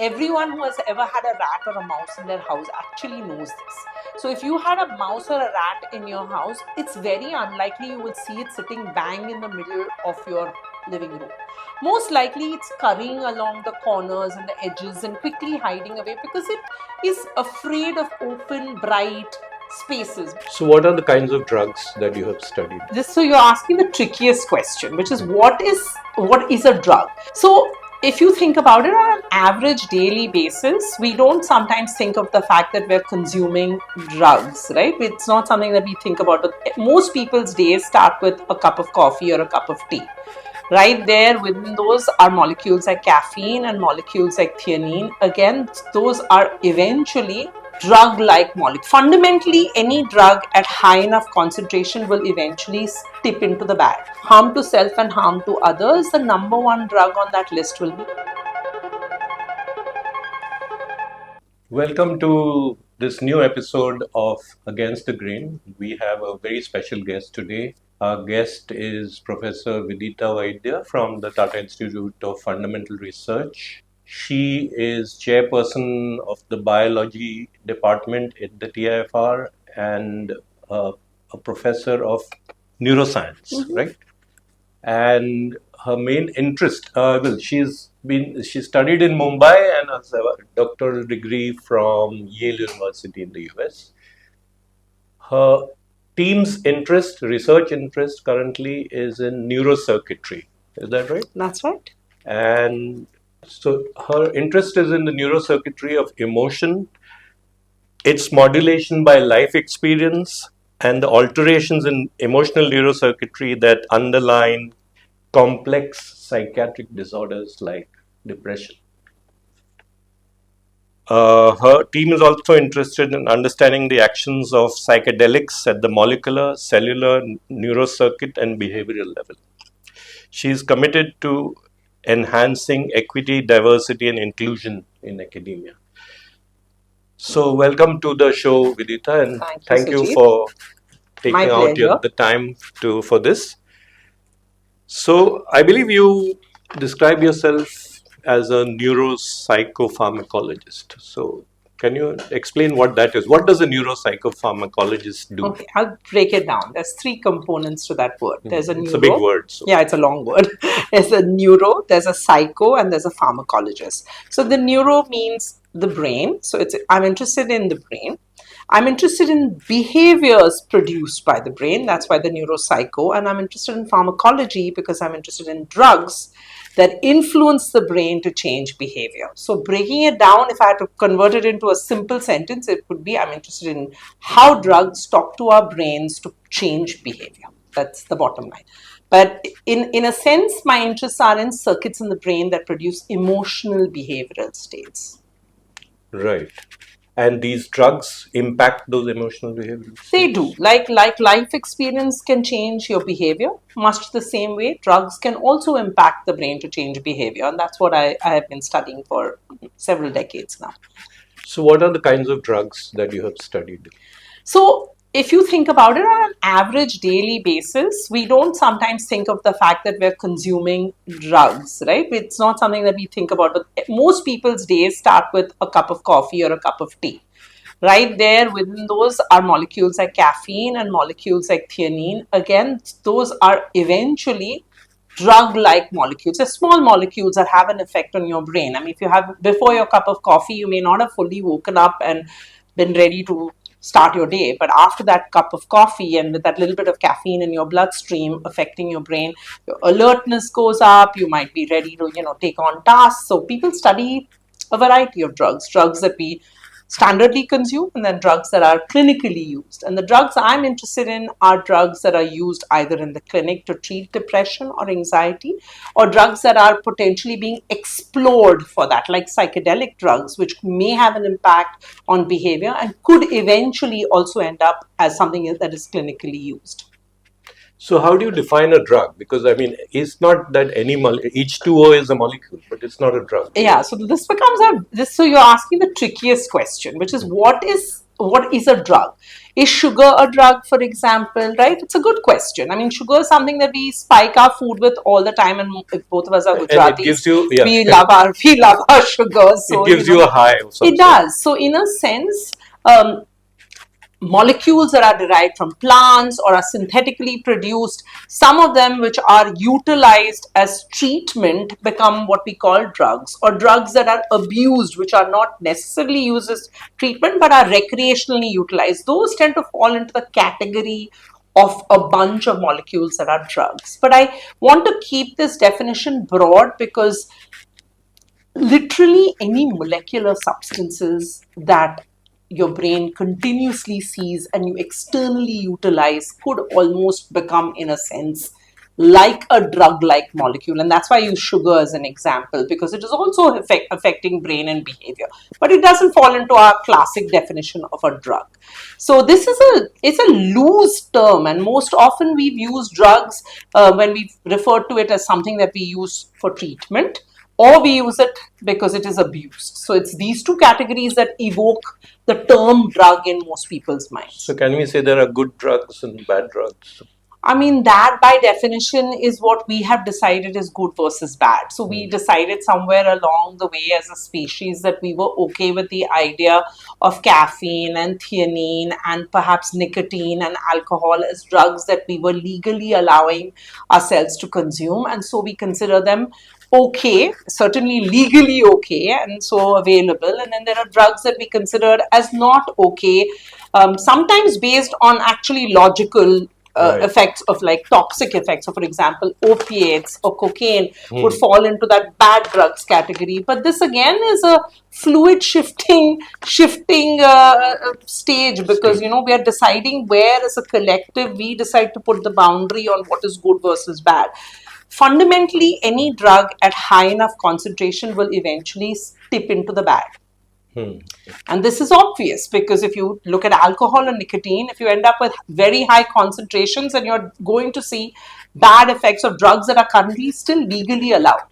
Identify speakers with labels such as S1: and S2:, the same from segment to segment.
S1: Everyone who has ever had a rat or a mouse in their house actually knows this. So if you had a mouse or a rat in your house, it's very unlikely you will see it sitting bang in the middle of your living room. Most likely it's scurrying along the corners and the edges and quickly hiding away because it is afraid of open, bright spaces.
S2: So what are the kinds of drugs that you have studied?
S1: So you're asking the trickiest question, which is what is a drug? So if you think about it on an average daily basis, we don't sometimes think of the fact that we're consuming drugs, right? It's not something that we think about, but most people's days start with a cup of coffee or a cup of tea. Right there within those are molecules like caffeine and molecules like theanine. Again, those are eventually drug-like molecules. Fundamentally, any drug at high enough concentration will eventually tip into the bag. Harm to self and harm to others, the number one drug on that list will be.
S2: Welcome to this new episode of Against the Grain. We have a very special guest today. Our guest is Professor Vidita Vaidya from the Tata Institute of Fundamental Research. She is chairperson of the biology department at the TIFR and a professor of neuroscience, right? And her main interest, she studied in Mumbai and has a doctoral degree from Yale University in the US. Her team's research interest currently is in neurocircuitry. Is that right?
S1: That's right.
S2: And so her interest is in the neurocircuitry of emotion, its modulation by life experience, and the alterations in emotional neurocircuitry that underlie complex psychiatric disorders like depression. Her team is also interested in understanding the actions of psychedelics at the molecular, cellular, neurocircuit, and behavioral level. She is committed to enhancing equity, diversity, and inclusion in academia. So, welcome to the show, Vidita, and thank you for taking out the time for this. So, I believe you describe yourself as a neuropsychopharmacologist. So, can you explain what that is? What does a neuropsychopharmacologist do?
S1: Okay, I'll break it down. There's three components to that word. There's a neuro.
S2: It's a big word. So.
S1: Yeah, it's a long word. There's a neuro, there's a psycho, and there's a pharmacologist. So the neuro means the brain. So I'm interested in the brain. I'm interested in behaviors produced by the brain. That's why the neuropsycho. And I'm interested in pharmacology because I'm interested in drugs that influence the brain to change behavior. So breaking it down, if I had to convert it into a simple sentence, it would be I'm interested in how drugs talk to our brains to change behavior. That's the bottom line. But in a sense, my interests are in circuits in the brain that produce emotional behavioral states.
S2: Right. And these drugs impact those emotional behaviors?
S1: They do. Like life experience can change your behavior, much the same way drugs can also impact the brain to change behavior. And that's what I have been studying for several decades now.
S2: So what are the kinds of drugs that you have studied?
S1: So if you think about it on an average daily basis, we don't sometimes think of the fact that we're consuming drugs, right? It's not something that we think about, but most people's days start with a cup of coffee or a cup of tea. Right there within those are molecules like caffeine and molecules like theanine. Again, those are eventually drug-like molecules. They're small molecules that have an effect on your brain. I mean, if you have before your cup of coffee, you may not have fully woken up and been ready to start your day, but after that cup of coffee and with that little bit of caffeine in your bloodstream affecting your brain, your alertness goes up. You might be ready to take on tasks. So people study a variety of drugs that we standardly consume and then drugs that are clinically used. And the drugs I'm interested in are drugs that are used either in the clinic to treat depression or anxiety, or drugs that are potentially being explored for that, like psychedelic drugs, which may have an impact on behavior and could eventually also end up as something that is clinically used.
S2: So how do you define a drug? Because I mean, it's not that any H2O is a molecule, but it's not a drug.
S1: Yeah, so this becomes so you're asking the trickiest question, which is what is what is a drug? Is sugar a drug, for example, right? It's a good question. I mean, sugar is something that we spike our food with all the time, and if both of us are
S2: And it
S1: Gujaratis,
S2: gives you, yeah,
S1: we love our sugar.
S2: it
S1: So,
S2: gives you a high of some
S1: it
S2: sort.
S1: does. So, in a sense, molecules that are derived from plants or are synthetically produced, some of them which are utilized as treatment become what we call drugs, or drugs that are abused, which are not necessarily used as treatment but are recreationally utilized. Those tend to fall into the category of a bunch of molecules that are drugs. But I want to keep this definition broad because literally any molecular substances that your brain continuously sees and you externally utilize could almost become, in a sense, like a drug like molecule. And that's why I use sugar as an example, because it is also affecting brain and behavior, but it doesn't fall into our classic definition of a drug. So this is it's a loose term, and most often we've used drugs when we've referred to it as something that we use for treatment, or we use it because it is abused. So it's these two categories that evoke the term drug in most people's minds.
S2: So can we say there are good drugs and bad drugs?
S1: I mean, that by definition is what we have decided is good versus bad. So we decided somewhere along the way as a species that we were okay with the idea of caffeine and theanine and perhaps nicotine and alcohol as drugs that we were legally allowing ourselves to consume. And so we consider them okay, certainly legally okay, and so available. And then there are drugs that we considered as not okay, sometimes based on actually logical effects of like toxic effects. So, for example, opiates or cocaine would fall into that bad drugs category. But this again is a fluid shifting stage, because we are deciding where, as a collective, we decide to put the boundary on what is good versus bad. Fundamentally, any drug at high enough concentration will eventually tip into the bad. And this is obvious because if you look at alcohol and nicotine, if you end up with very high concentrations, and you're going to see bad effects of drugs that are currently still legally allowed,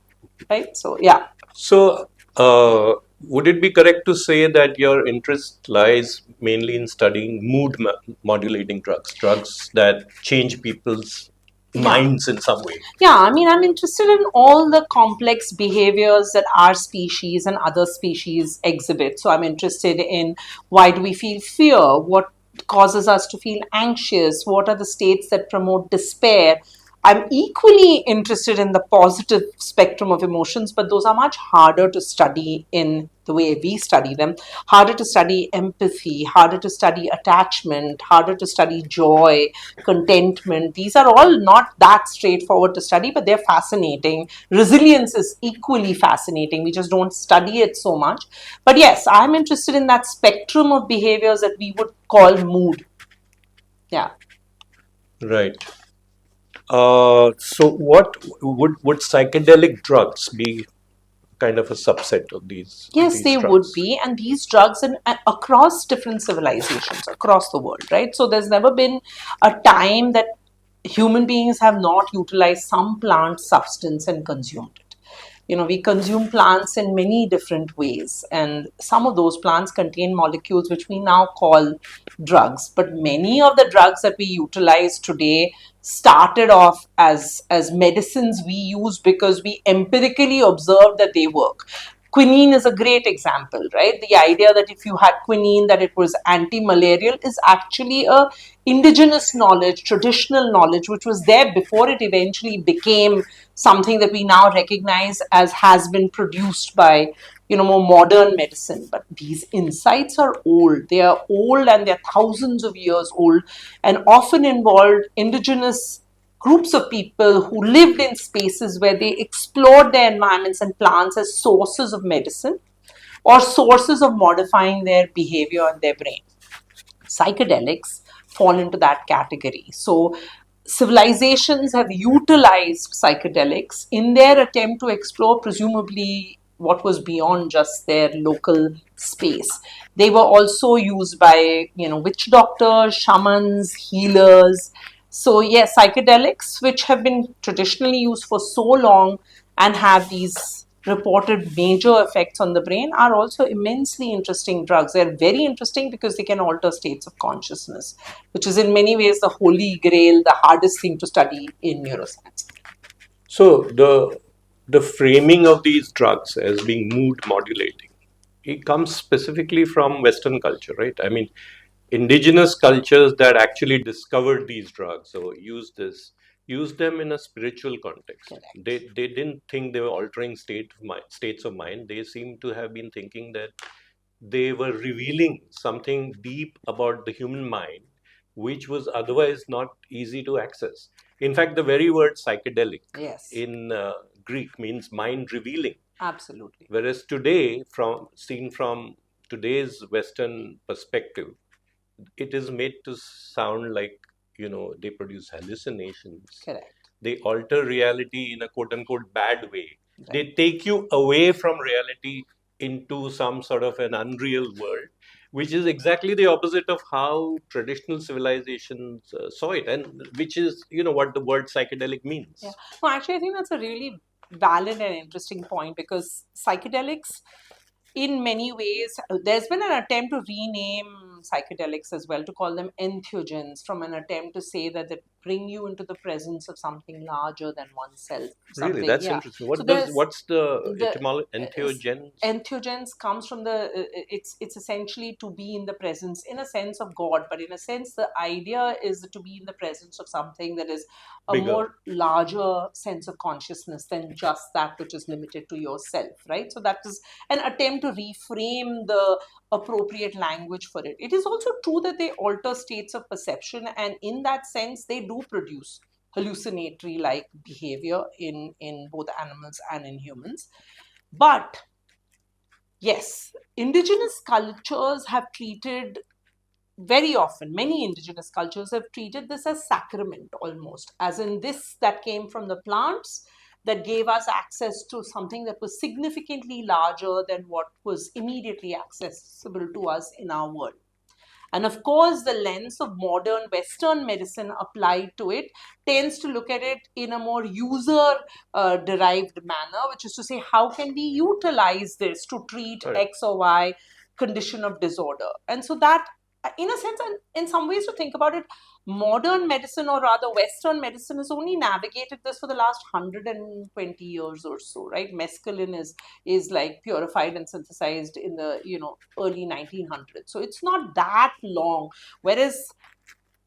S1: right? So, yeah.
S2: So, would it be correct to say that your interest lies mainly in studying mood modulating drugs, drugs that change people's minds in some way?
S1: Yeah, I mean, I'm interested in all the complex behaviors that our species and other species exhibit. So I'm interested in why do we feel fear? What causes us to feel anxious? What are the states that promote despair? I'm equally interested in the positive spectrum of emotions, but those are much harder to study in the way we study them. Harder to study empathy, harder to study attachment, harder to study joy, contentment. These are all not that straightforward to study, but they're fascinating. Resilience is equally fascinating. We just don't study it so much. But yes, I'm interested in that spectrum of behaviors that we would call mood. Yeah.
S2: Right. So, what would psychedelic drugs be kind of a subset of
S1: Yes,
S2: these
S1: they would
S2: drugs?
S1: be, and these drugs across different civilizations across the world, right? So there's never been a time that human beings have not utilized some plant substance and consumed it. We consume plants in many different ways, and some of those plants contain molecules which we now call drugs. But many of the drugs that we utilize today started off as medicines we use because we empirically observed that they work. Quinine is a great example, right? The idea that if you had quinine, that it was anti-malarial is actually a indigenous knowledge, traditional knowledge, which was there before it eventually became something that we now recognize as has been produced by more modern medicine. But these insights are old. They are old, and they're thousands of years old, and often involved indigenous groups of people who lived in spaces where they explored their environments and plants as sources of medicine or sources of modifying their behavior and their brain. Psychedelics fall into that category. So, civilizations have utilized psychedelics in their attempt to explore, presumably, what was beyond just their local space. They were also used by, witch doctors, shamans, healers. So, yes, psychedelics, which have been traditionally used for so long and have these reported major effects on the brain are also immensely interesting drugs. They're very interesting because they can alter states of consciousness, which is in many ways the holy grail, the hardest thing to study in neuroscience.
S2: So the framing of these drugs as being mood modulating, it comes specifically from Western culture, right? I mean, indigenous cultures that actually discovered these drugs or used them in a spiritual context.
S1: Correct.
S2: They didn't think they were altering states of mind. They seem to have been thinking that they were revealing something deep about the human mind, which was otherwise not easy to access. In fact, the very word psychedelic
S1: Yes.
S2: in Greek means mind revealing.
S1: Absolutely.
S2: Whereas today, seen from today's Western perspective, it is made to sound like, they produce hallucinations.
S1: Correct.
S2: They alter reality in a quote unquote bad way.
S1: Right.
S2: They take you away from reality into some sort of an unreal world, which is exactly the opposite of how traditional civilizations saw it, and which is, what the word psychedelic means.
S1: Yeah. No, actually, I think that's a really valid and interesting point because psychedelics, in many ways, there's been an attempt to rename psychedelics as well, to call them entheogens, from an attempt to say that they bring you into the presence of something larger than oneself.
S2: Really,
S1: Something,
S2: that's
S1: yeah.
S2: interesting.
S1: So there's
S2: What's the
S1: the
S2: etymology? Entheogens?
S1: entheogens comes from it's essentially to be in the presence, in a sense, of God, but in a sense the idea is to be in the presence of something that is a
S2: Bigger.
S1: more larger sense of consciousness than just that which is limited to yourself, right? So that is an attempt to reframe the appropriate language for it. It is also true that they alter states of perception, and in that sense they do produce hallucinatory like behavior in both animals and in humans. But yes, indigenous cultures have treated, very often, many indigenous cultures have treated this as sacrament, almost, as in this that came from the plants that gave us access to something that was significantly larger than what was immediately accessible to us in our world. And of course, the lens of modern Western medicine applied to it tends to look at it in a more user derived manner, which is to say, how can we utilize this to treat
S2: Right.
S1: X or Y condition of disorder? And so that, in a sense, and in some ways, to think about it, modern medicine, or rather Western medicine, has only navigated this for the last 120 years or so, right? Mescaline is like purified and synthesized in the early 1900s, so it's not that long, whereas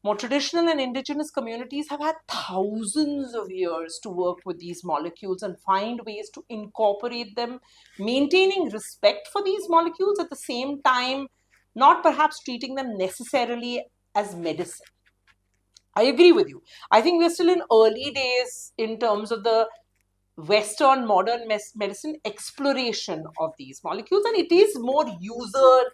S1: more traditional and indigenous communities have had thousands of years to work with these molecules and find ways to incorporate them, maintaining respect for these molecules at the same time, not perhaps treating them necessarily as medicine. I agree with you. I think we're still in early days in terms of the Western modern medicine exploration of these molecules, and it is more user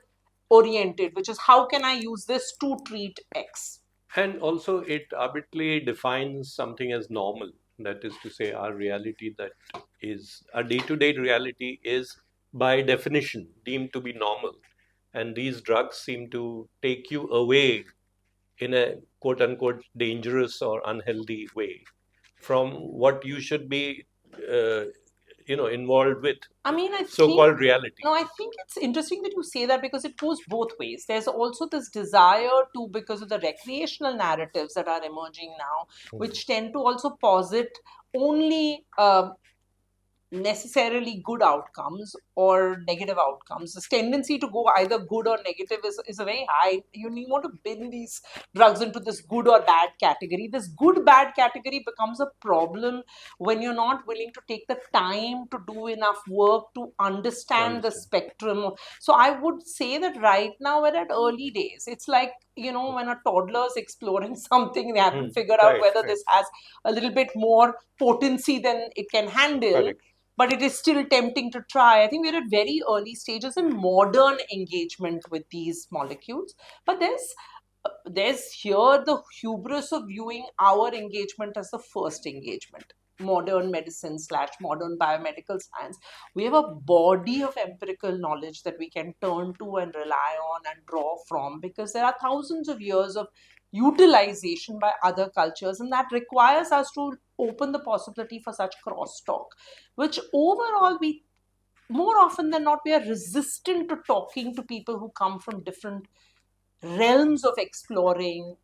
S1: oriented, which is how can I use this to treat X.
S2: And also, it arbitrarily defines something as normal. That is to say, our reality, that is our day to day reality, is by definition deemed to be normal. And these drugs seem to take you away in a quote unquote dangerous or unhealthy way from what you should be, involved with.
S1: I mean,
S2: So-called reality.
S1: No, I think it's interesting that you say that because it goes both ways. There's also this desire to, because of the recreational narratives that are emerging now, which tend to also posit only necessarily good outcomes or negative outcomes. This tendency to go either good or negative is a very high. You want to bin these drugs into this good or bad category. This good bad category becomes a problem when you're not willing to take the time to do enough work to understand the spectrum. So I would say that right now we're at early days. It's like, when a toddler is exploring something, they haven't figured out whether this has a little bit more potency than it can handle. Correct. But it is still tempting to try. I think we're at very early stages in modern engagement with these molecules. But there's here the hubris of viewing our engagement as the first engagement. Modern medicine / modern biomedical science. We have a body of empirical knowledge that we can turn to and rely on and draw from, because there are thousands of years of utilization by other cultures, and that requires us to open the possibility for such crosstalk, which overall we more often than not, we are resistant to talking to people who come from different realms of exploring,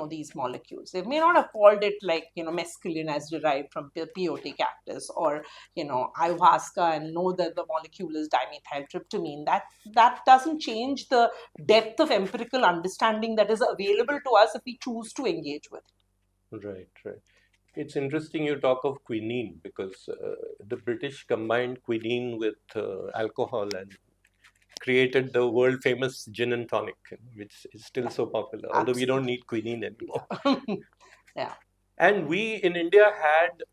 S1: these molecules. They may not have called it like, mescaline as derived from peyote cactus, or, ayahuasca, and know that the molecule is dimethyltryptamine. That doesn't change the depth of empirical understanding that is available to us if we choose to engage with
S2: Right, right. It's interesting you talk of quinine because the British combined quinine with alcohol and created the world famous gin and tonic, which is still
S1: it.
S2: so popular, although we don't
S1: Absolutely.
S2: need quinine anymore.
S1: Yeah. Yeah.
S2: And we in India had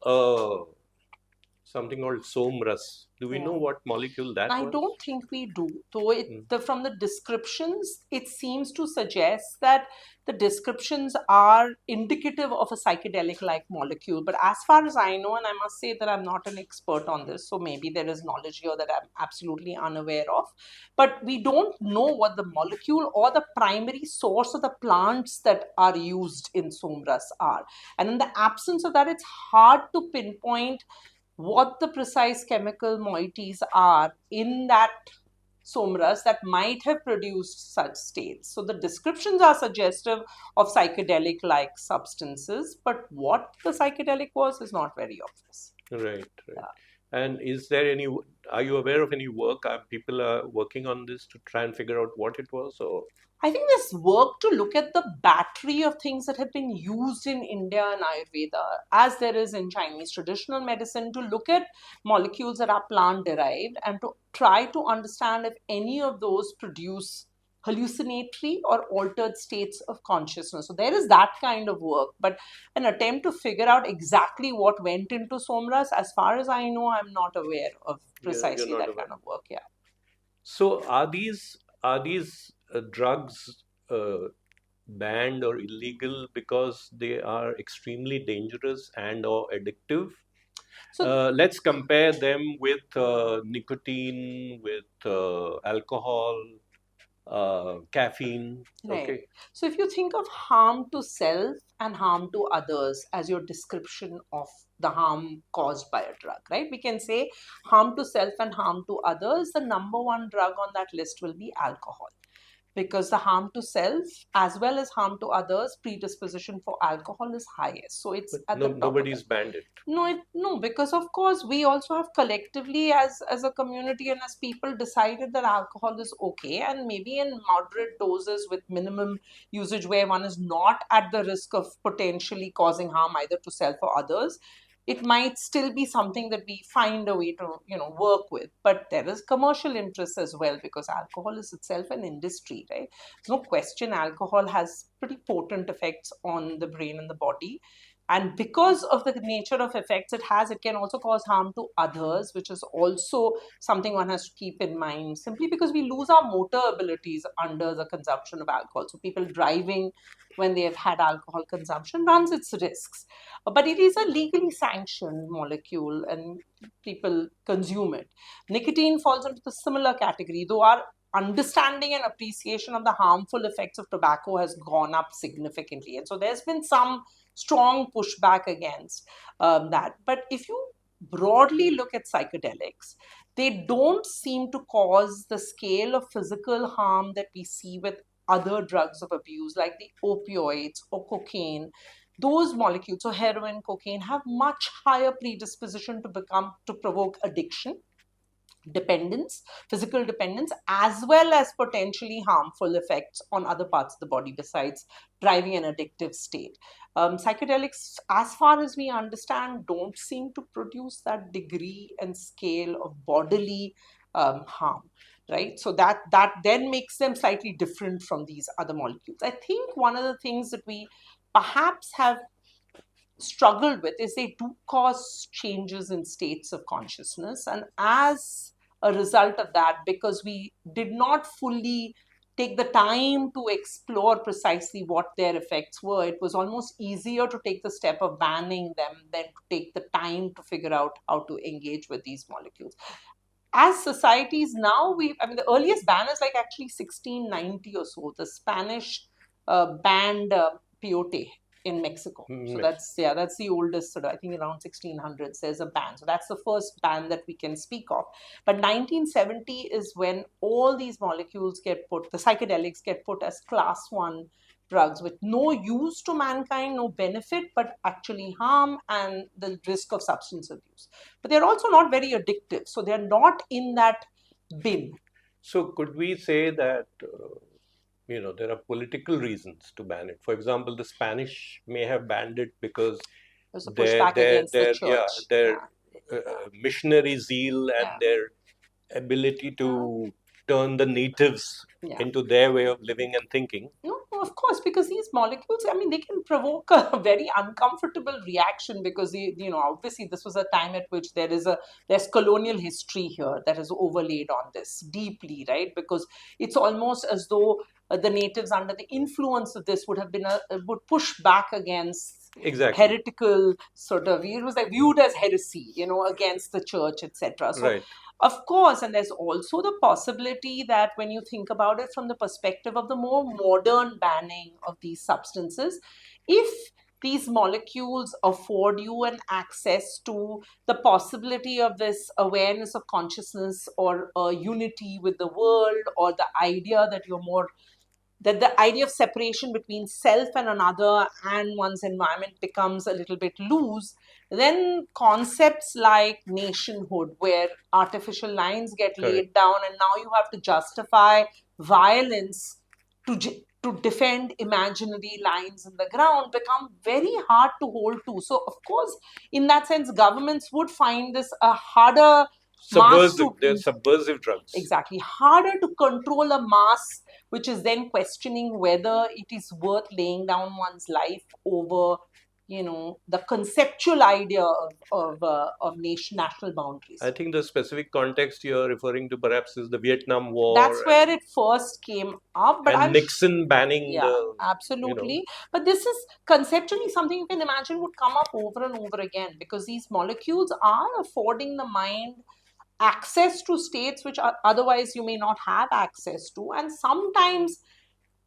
S2: something called somras. Do we know
S1: Yeah.
S2: what molecule that
S1: I
S2: was?
S1: don't think we do. Though
S2: Mm.
S1: from the descriptions, it seems to suggest that the descriptions are indicative of a psychedelic-like molecule. But as far as I know, and I must say that I'm not an expert on this, so maybe there is knowledge here that I'm absolutely unaware of. But we don't know what the molecule or the primary source of the plants that are used in somras are. And in the absence of that, it's hard to pinpoint what the precise chemical moieties are in that somras that might have produced such states. So the descriptions are suggestive of psychedelic like substances, but what the psychedelic was is not very obvious.
S2: Right, right.
S1: Yeah.
S2: And is there any, are you aware of any work? People are working on this to try and figure out what it was? Or,
S1: I think there's work to look at the battery of things that have been used in India and Ayurveda, as there is in Chinese traditional medicine, to look at molecules that are plant derived and to try to understand if any of those produce hallucinatory or altered states of consciousness. So there is that kind of work, but an attempt to figure out exactly what went into somras, as far as I know, I'm not aware of
S2: you're
S1: precisely
S2: not
S1: that
S2: aware.
S1: kind of work. Yeah.
S2: So are these drugs banned or illegal because they are extremely dangerous and or addictive?
S1: So
S2: Let's compare them with nicotine, with alcohol, caffeine.
S1: right.
S2: Okay,
S1: So if you think of harm to self and harm to others as your description of the harm caused by a drug, right? We can say harm to self and harm to others. The number one drug on that list will be alcohol, because the harm to self as well as harm to others, predisposition for alcohol is highest. So it's
S2: but
S1: at
S2: no,
S1: the top of the.
S2: nobody's banned it.
S1: No, because of course we also have collectively as a community and as people decided that alcohol is okay, and maybe in moderate doses with minimum usage where one is not at the risk of potentially causing harm either to self or others. It might still be something that we find a way to work with, but there is commercial interest as well, because alcohol is itself an industry, right? There's no question alcohol has pretty potent effects on the brain and the body, and because of the nature of effects it has, it can also cause harm to others, which is also something one has to keep in mind, simply because we lose our motor abilities under the consumption of alcohol. So people driving when they have had alcohol consumption runs its risks, but it is a legally sanctioned molecule and people consume it. Nicotine falls into the similar category, though our understanding and appreciation of the harmful effects of tobacco has gone up significantly, and so there's been some strong pushback against that. But if you broadly look at psychedelics, they don't seem to cause the scale of physical harm that we see with other drugs of abuse, like the opioids or cocaine. Those molecules, so heroin, cocaine, have much higher predisposition to provoke addiction, dependence, physical dependence, as well as potentially harmful effects on other parts of the body besides driving an addictive state. Psychedelics, as far as we understand, don't seem to produce that degree and scale of bodily harm. Right, so that then makes them slightly different from these other molecules. I think one of the things that we perhaps have struggled with is they do cause changes in states of consciousness. And as a result of that, because we did not fully take the time to explore precisely what their effects were, it was almost easier to take the step of banning them than to take the time to figure out how to engage with these molecules. As societies now, I mean, the earliest ban is like actually 1690 or so. The Spanish banned peyote in Mexico. So
S2: Mm.
S1: that's the oldest sort of, I think around 1600s there's a ban. So that's the first ban that we can speak of. But 1970 is when all these molecules get put, the psychedelics get put as class 1 drugs with no use to mankind, no benefit, but actually harm and the risk of substance abuse. But they're also not very addictive. So they're not in that bin.
S2: So could we say that there are political reasons to ban it? For example, the Spanish may have banned it because
S1: There's a pushback against the church.
S2: their
S1: Yeah.
S2: missionary zeal
S1: Yeah.
S2: and their ability to turn the natives
S1: Yeah.
S2: into their way of living and thinking.
S1: No, of course, because these molecules, I mean, they can provoke a very uncomfortable reaction because, obviously this was a time at which there's colonial history here that is overlaid on this deeply, right? Because it's almost as though the natives under the influence of this would push back against
S2: Exactly.
S1: heretical sort of, it was like viewed as heresy, against the church, etc. So
S2: Right.
S1: of course, and there's also the possibility that when you think about it from the perspective of the more modern banning of these substances, if these molecules afford you an access to the possibility of this awareness of consciousness or a unity with the world, or the idea that the idea of separation between self and another and one's environment becomes a little bit loose, then concepts like nationhood, where artificial lines get
S2: Correct.
S1: laid down and now you have to justify violence to defend imaginary lines in the ground, become very hard to hold to. So, of course, in that sense, governments would find this a harder mass
S2: Subversive.
S1: to
S2: They're subversive drugs.
S1: exactly harder to control a mass which is then questioning whether it is worth laying down one's life over the conceptual idea of national boundaries.
S2: I think the specific context you're referring to perhaps is the Vietnam
S1: That's
S2: War
S1: where it first came up, but
S2: and Nixon banning
S1: yeah,
S2: the,
S1: absolutely. But this is conceptually something you can imagine would come up over and over again, because these molecules are affording the mind access to states which otherwise you may not have access to. And sometimes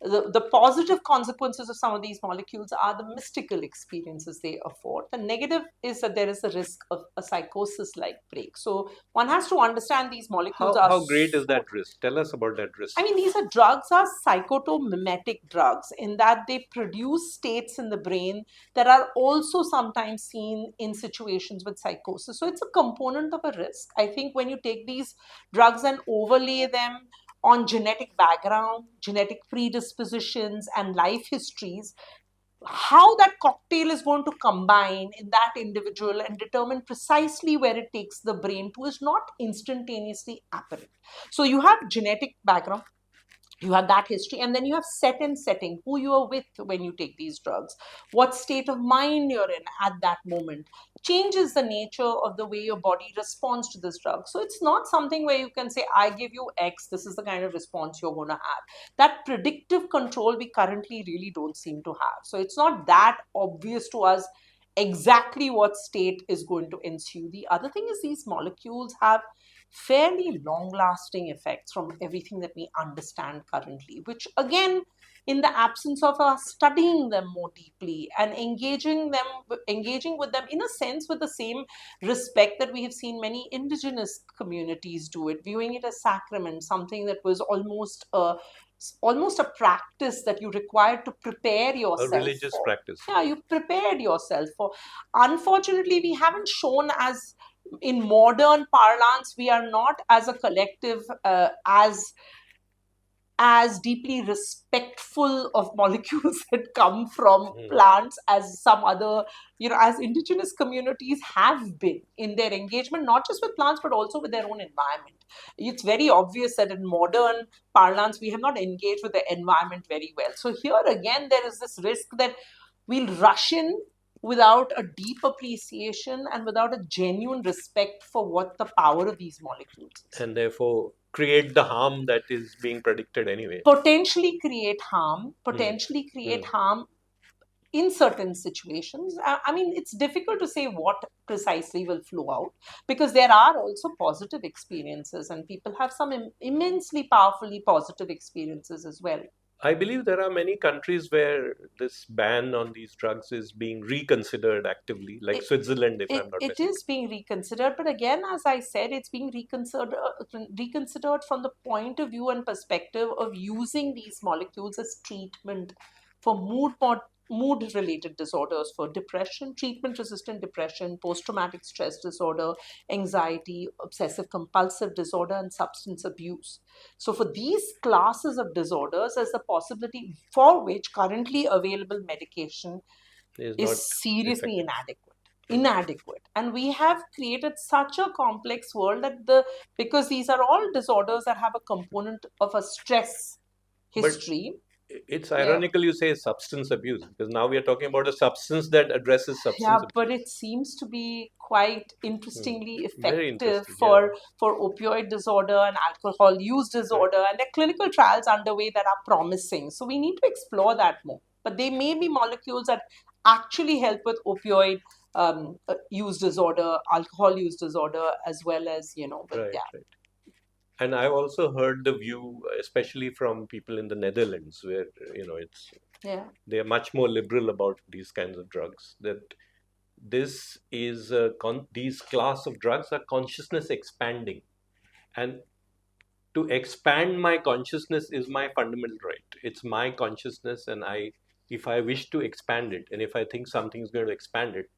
S1: the positive consequences of some of these molecules are the mystical experiences they afford. The negative is that there is a risk of a psychosis like break. So one has to understand these molecules are
S2: how great is that risk? Tell us about that risk.
S1: I mean, these are psychotomimetic drugs in that they produce states in the brain that are also sometimes seen in situations with psychosis. So it's a component of a risk. I think when you take these drugs and overlay them on genetic background, genetic predispositions, and life histories, how that cocktail is going to combine in that individual and determine precisely where it takes the brain to is not instantaneously apparent. So you have genetic background, you have that history, and then you have set and setting, who you are with when you take these drugs, what state of mind you're in at that moment changes the nature of the way your body responds to this drug. So it's not something where you can say, I give you X, this is the kind of response you're going to have. That predictive control we currently really don't seem to have. So it's not that obvious to us exactly what state is going to ensue. The other thing is these molecules have fairly long lasting effects from everything that we understand currently, which again, in the absence of us studying them more deeply and engaging with them in a sense with the same respect that we have seen many indigenous communities do it, viewing it as sacrament, something that was almost a practice that you required to prepare yourself
S2: A religious
S1: for.
S2: practice.
S1: Yeah, you prepared yourself for. Unfortunately, we haven't shown as in modern parlance, we are not as a collective as deeply respectful of molecules that come from plants as some other, as indigenous communities have been in their engagement, not just with plants, but also with their own environment. It's very obvious that in modern parlance, we have not engaged with the environment very well. So here again, there is this risk that we'll rush in without a deep appreciation and without a genuine respect for what the power of these molecules is.
S2: And therefore create the harm that is being predicted anyway.
S1: Potentially create harm in certain situations. I mean, it's difficult to say what precisely will flow out, because there are also positive experiences and people have some immensely powerfully positive experiences as well.
S2: I believe there are many countries where this ban on these drugs is being reconsidered actively, like
S1: It,
S2: Switzerland, if
S1: it,
S2: I'm not
S1: it is
S2: mistaken.
S1: being reconsidered, but again, as I said, it's being reconsidered from the point of view and perspective of using these molecules as treatment for mood related disorders, for depression, treatment resistant depression, post traumatic stress disorder, anxiety, obsessive compulsive disorder, and substance abuse. So for these classes of disorders, there's the possibility for which currently available medication
S2: Is
S1: is
S2: not
S1: seriously
S2: effective.
S1: inadequate, and we have created such a complex world that the because these are all disorders that have a component of a stress
S2: But
S1: history.
S2: it's
S1: Yeah.
S2: ironical you say substance abuse because now we are talking about a substance that addresses
S1: Yeah,
S2: substance
S1: but it
S2: abuse.
S1: seems to be quite
S2: Hmm.
S1: interestingly
S2: Very
S1: effective
S2: interesting. Yeah.
S1: for opioid disorder and alcohol use
S2: Right.
S1: disorder, and there are clinical trials underway that are promising. So we need to explore that more. But they may be molecules that actually help with opioid use disorder, alcohol use disorder, as well as with
S2: Right.
S1: yeah,
S2: Right. And I've also heard the view, especially from people in the Netherlands, where it's
S1: yeah.
S2: they are much more liberal about these kinds of drugs. That this is these class of drugs are consciousness expanding, and to expand my consciousness is my fundamental right. It's my consciousness, and if I wish to expand it, and if I think something is going to expand it,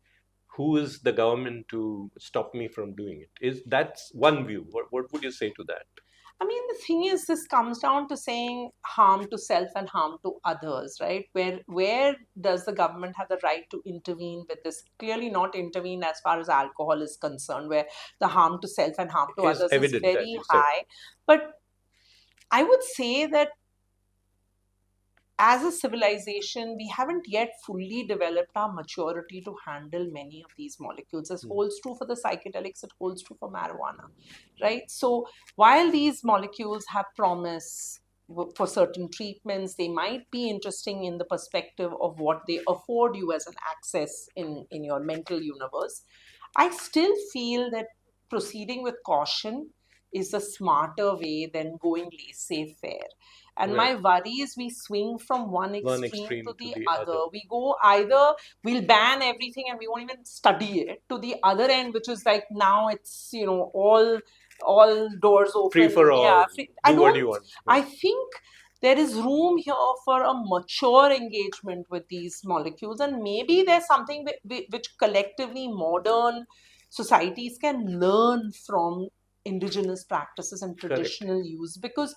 S2: who is the government to stop me from doing it? Is That's one view. What would you say to that?
S1: I mean, the thing is, this comes down to saying harm to self and harm to others, right? Where does the government have the right to intervene with this? Clearly, not intervene as far as alcohol is concerned, where the harm to self and harm to
S2: Is
S1: others is
S2: evident, as
S1: very
S2: you said.
S1: high. But I would say that as a civilization, we haven't yet fully developed our maturity to handle many of these molecules. This
S2: Hmm.
S1: holds true for the psychedelics, it holds true for marijuana, right? So while these molecules have promise for certain treatments, they might be interesting in the perspective of what they afford you as an access in your mental universe. I still feel that proceeding with caution is a smarter way than going laissez-faire. And
S2: Right.
S1: my worry is we swing from one
S2: One
S1: extreme to
S2: extreme to
S1: the
S2: the other.
S1: other. We go either we'll ban everything and we won't even study it, to the other end, which is like now it's all doors
S2: Free
S1: open.
S2: for
S1: Yeah,
S2: all.
S1: I
S2: Do what
S1: don't.
S2: you want. Yeah.
S1: I think there is room here for a mature engagement with these molecules, and maybe there's something which collectively modern societies can learn from indigenous practices and
S2: Correct.
S1: traditional use, because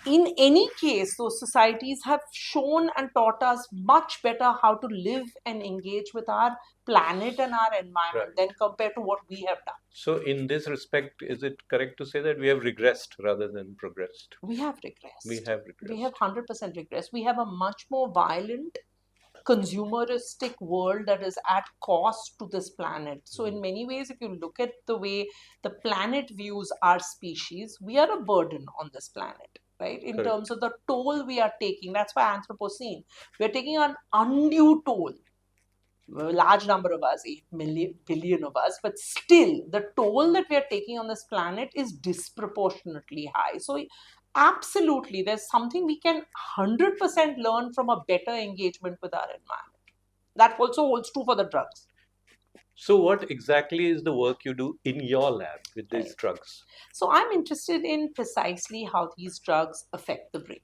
S1: in any case, those societies have shown and taught us much better how to live and engage with our planet and our environment
S2: Right.
S1: than compared to what we have done.
S2: So, in this respect, is it correct to say that we have regressed rather than progressed?
S1: We have
S2: We
S1: regressed.
S2: have
S1: We have
S2: regressed.
S1: 100% regressed. We have a much more violent, consumeristic world that is at cost to this planet. So,
S2: Mm.
S1: in many ways, if you look at the way the planet views our species, we are a burden on this planet, right? In terms
S2: Correct.
S1: of the toll we are taking. That's why Anthropocene, we're taking an undue toll. A large number of us, 8 million, billion of us, but still the toll that we are taking on this planet is disproportionately high. So, absolutely, there's something we can 100% learn from a better engagement with our environment. That also holds true for the drugs,
S2: So, what exactly is the work you do in your lab with these
S1: right?
S2: drugs?
S1: So, I'm interested in precisely how these drugs affect the brain.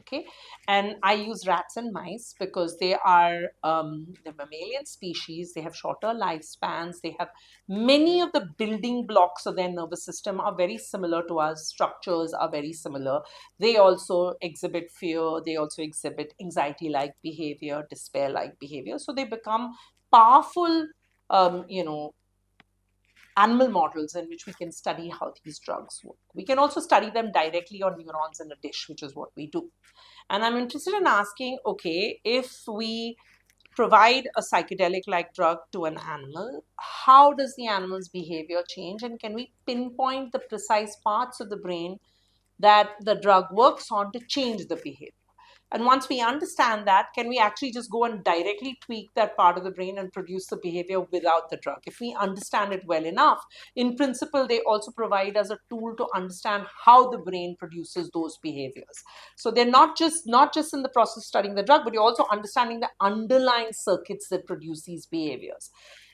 S1: Okay, and I use rats and mice because they are the mammalian species. They have shorter lifespans. They have many of the building blocks of their nervous system are very similar to us. Structures are very similar. They also exhibit fear. They also exhibit anxiety-like behavior, despair-like behavior. So they become powerful, um, you know, animal models in which we can study how these drugs work. We can also study them directly on neurons in a dish, which is what we do. And I'm interested in asking, okay, if we provide a psychedelic like drug to an animal, how does the animal's behavior change? And can we pinpoint the precise parts of the brain that the drug works on to change the behavior? And once we understand that, can we actually just go and directly tweak that part of the brain and produce the behavior without the drug? If we understand it well enough, in principle, they also provide us a tool to understand how the brain produces those behaviors. So they're not just in the process of studying the drug, but you're also understanding the underlying circuits that produce these behaviors.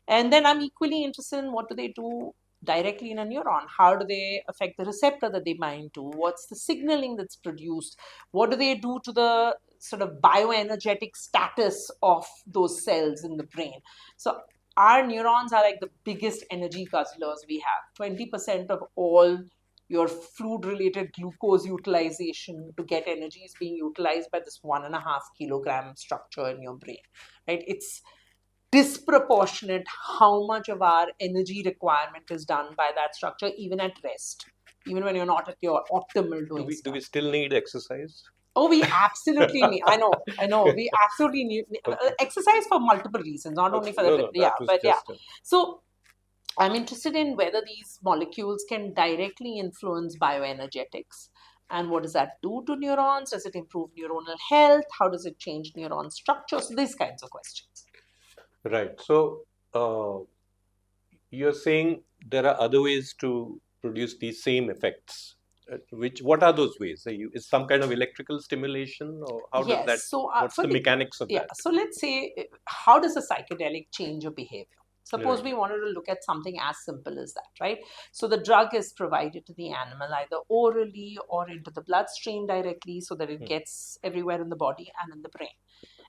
S1: And then I'm equally interested in what do they do directly in a neuron? How do they affect the receptor that they bind to? What's the signaling that's produced? What do they do to the sort of bioenergetic status of those cells in the brain? So our neurons are like the biggest energy guzzlers we have. 20% of all your food related glucose utilization to get energy is being utilized by this 1.5 kilogram structure in your brain, right? It's disproportionate how much of our energy requirement is done by that structure, even at rest, even when you're not at your optimal doing
S2: Do we
S1: stuff.
S2: still need exercise?
S1: Oh, we absolutely need. I know. We absolutely need
S2: Okay.
S1: exercise for multiple reasons, not only
S2: Okay.
S1: for
S2: No,
S1: the
S2: no,
S1: yeah,
S2: that was
S1: but yeah.
S2: just a,
S1: So I'm interested in whether these molecules can directly influence bioenergetics. And what does that do to neurons? Does it improve neuronal health? How does it change neuron structure? So these kinds of questions.
S2: right. So, uh, you're saying there are other ways to produce these same effects. Which what are those ways? Is some kind of electrical stimulation, or how does that?
S1: Yes. So
S2: What's
S1: for
S2: the
S1: the
S2: mechanics of
S1: yeah.
S2: that?
S1: So let's say how does a psychedelic change your behavior? Suppose
S2: Right.
S1: we wanted to look at something as simple as that, right? So the drug is provided to the animal either orally or into the bloodstream directly so that it
S2: Hmm.
S1: gets everywhere in the body and in the brain.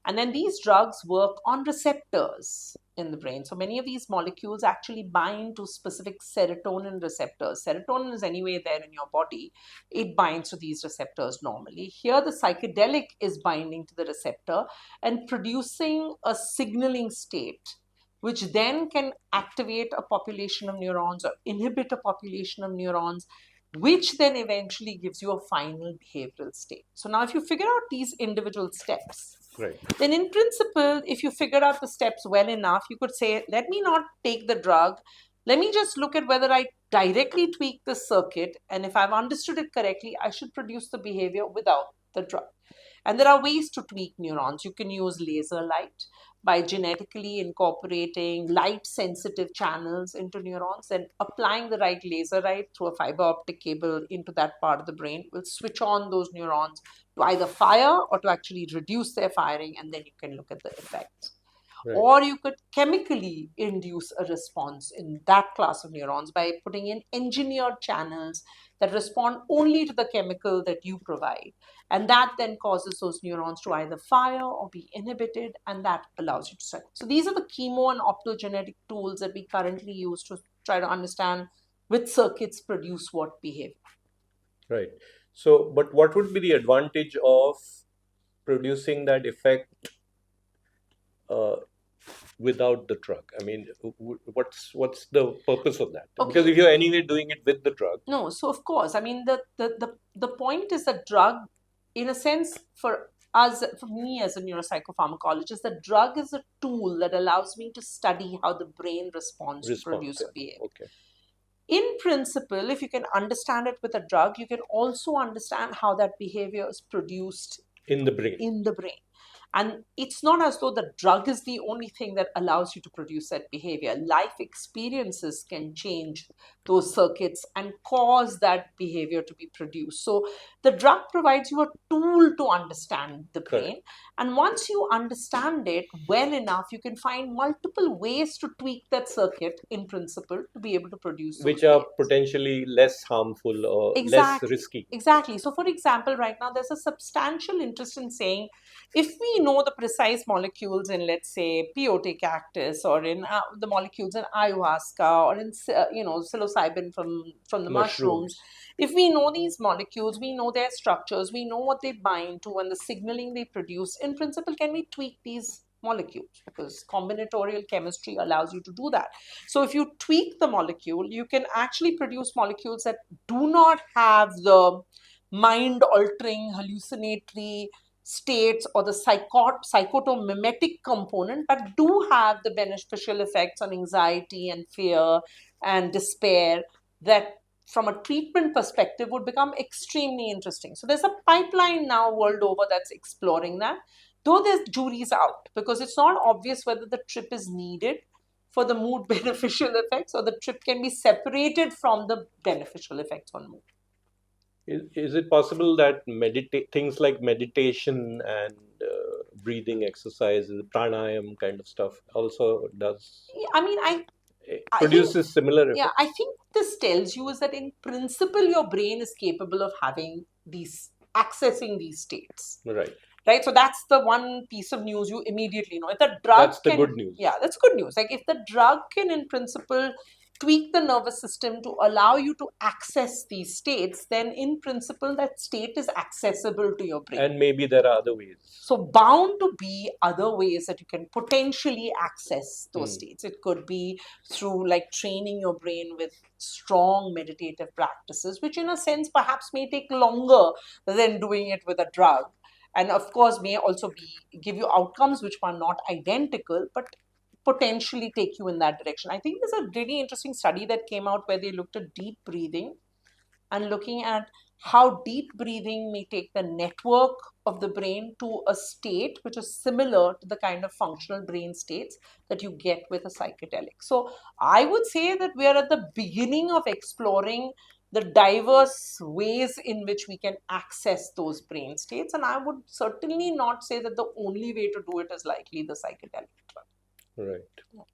S1: And then these drugs work on receptors in the brain. So many of these molecules actually bind to specific serotonin receptors. Serotonin is anyway there in your body. It binds to these receptors normally. Here, the psychedelic is binding to the receptor and producing a signaling state, which then can activate a population of neurons or inhibit a population of neurons, which then eventually gives you a final behavioral state. So now, if you figure out these individual steps,
S2: Right.
S1: then in principle, if you figure out the steps well enough, you could say, let me not take the drug. Let me just look at whether I directly tweak the circuit. And if I've understood it correctly, I should produce the behavior without the drug. And there are ways to tweak neurons. You can use laser light by genetically incorporating light sensitive channels into neurons and applying the right laser light through a fiber optic cable into that part of the brain will switch on those neurons to either fire or to actually reduce their firing, and then you can look at the effects.
S2: Right.
S1: Or you could chemically induce a response in that class of neurons by putting in engineered channels that respond only to the chemical that you provide. And that then causes those neurons to either fire or be inhibited, and that allows you to start. So these are the chemo and optogenetic tools that we currently use to try to understand which circuits produce what behavior.
S2: Right. So, but what would be the advantage of producing that effect uh, without the drug? I mean, what's the purpose of that? Because
S1: Okay,
S2: if you're anyway doing it with the drug,
S1: no, so of course, I mean the point is that drug, in a sense, for us, for me as a neuropsychopharmacologist, the drug is a tool that allows me to study how the brain responds to
S2: response.
S1: produce a
S2: Yeah.
S1: behavior.
S2: Okay.
S1: In principle, if you can understand it with a drug, you can also understand how that behavior is produced
S2: In the brain.
S1: in the brain. And it's not as though the drug is the only thing that allows you to produce that behavior. Life experiences can change those circuits and cause that behavior to be produced. So the drug provides you a tool to understand the
S2: Correct.
S1: brain. And once you understand it well enough, you can find multiple ways to tweak that circuit in principle to be able to produce those
S2: Which are
S1: behaviors.
S2: potentially less harmful or less
S1: Exactly.
S2: risky.
S1: Exactly. So, for example, right now there's a substantial interest in saying if we know the precise molecules in, let's say, peyote cactus or in the molecules in ayahuasca or in, psilocybin from the mushrooms,
S2: Mushrooms.
S1: if we know these molecules, we know their structures, we know what they bind to and the signaling they produce, in principle, can we tweak these molecules? Because combinatorial chemistry allows you to do that. So if you tweak the molecule, you can actually produce molecules that do not have the mind altering hallucinatory states or the psychotomimetic component, but do have the beneficial effects on anxiety and fear and despair that from a treatment perspective would become extremely interesting. So there's a pipeline now world over that's exploring that, though there's jury's out because it's not obvious whether the trip is needed for the mood beneficial effects or the trip can be separated from the beneficial effects on mood.
S2: Is it possible that things like meditation and breathing exercises, pranayam kind of stuff also does
S1: I mean, I think,
S2: produces similar
S1: yeah,
S2: effects?
S1: I think this tells you is that in principle, your brain is capable of having accessing these states.
S2: Right.
S1: Right. So that's the one piece of news you immediately know. If the drug
S2: That's the good news.
S1: Yeah, that's good news. Like if the drug can, in principle, tweak the nervous system to allow you to access these states, then in principle, that state is accessible to your brain.
S2: And maybe there are other ways.
S1: So bound to be other ways that you can potentially access those states. It could be through like training your brain with strong meditative practices, which in a sense perhaps may take longer than doing it with a drug. And of course may also give you outcomes which are not identical, but potentially take you in that direction. I think there's a really interesting study that came out where they looked at deep breathing and looking at how deep breathing may take the network of the brain to a state which is similar to the kind of functional brain states that you get with a psychedelic. So I would say that we are at the beginning of exploring the diverse ways in which we can access those brain states. And I would certainly not say that the only way to do it is likely the psychedelic drug.
S2: Right.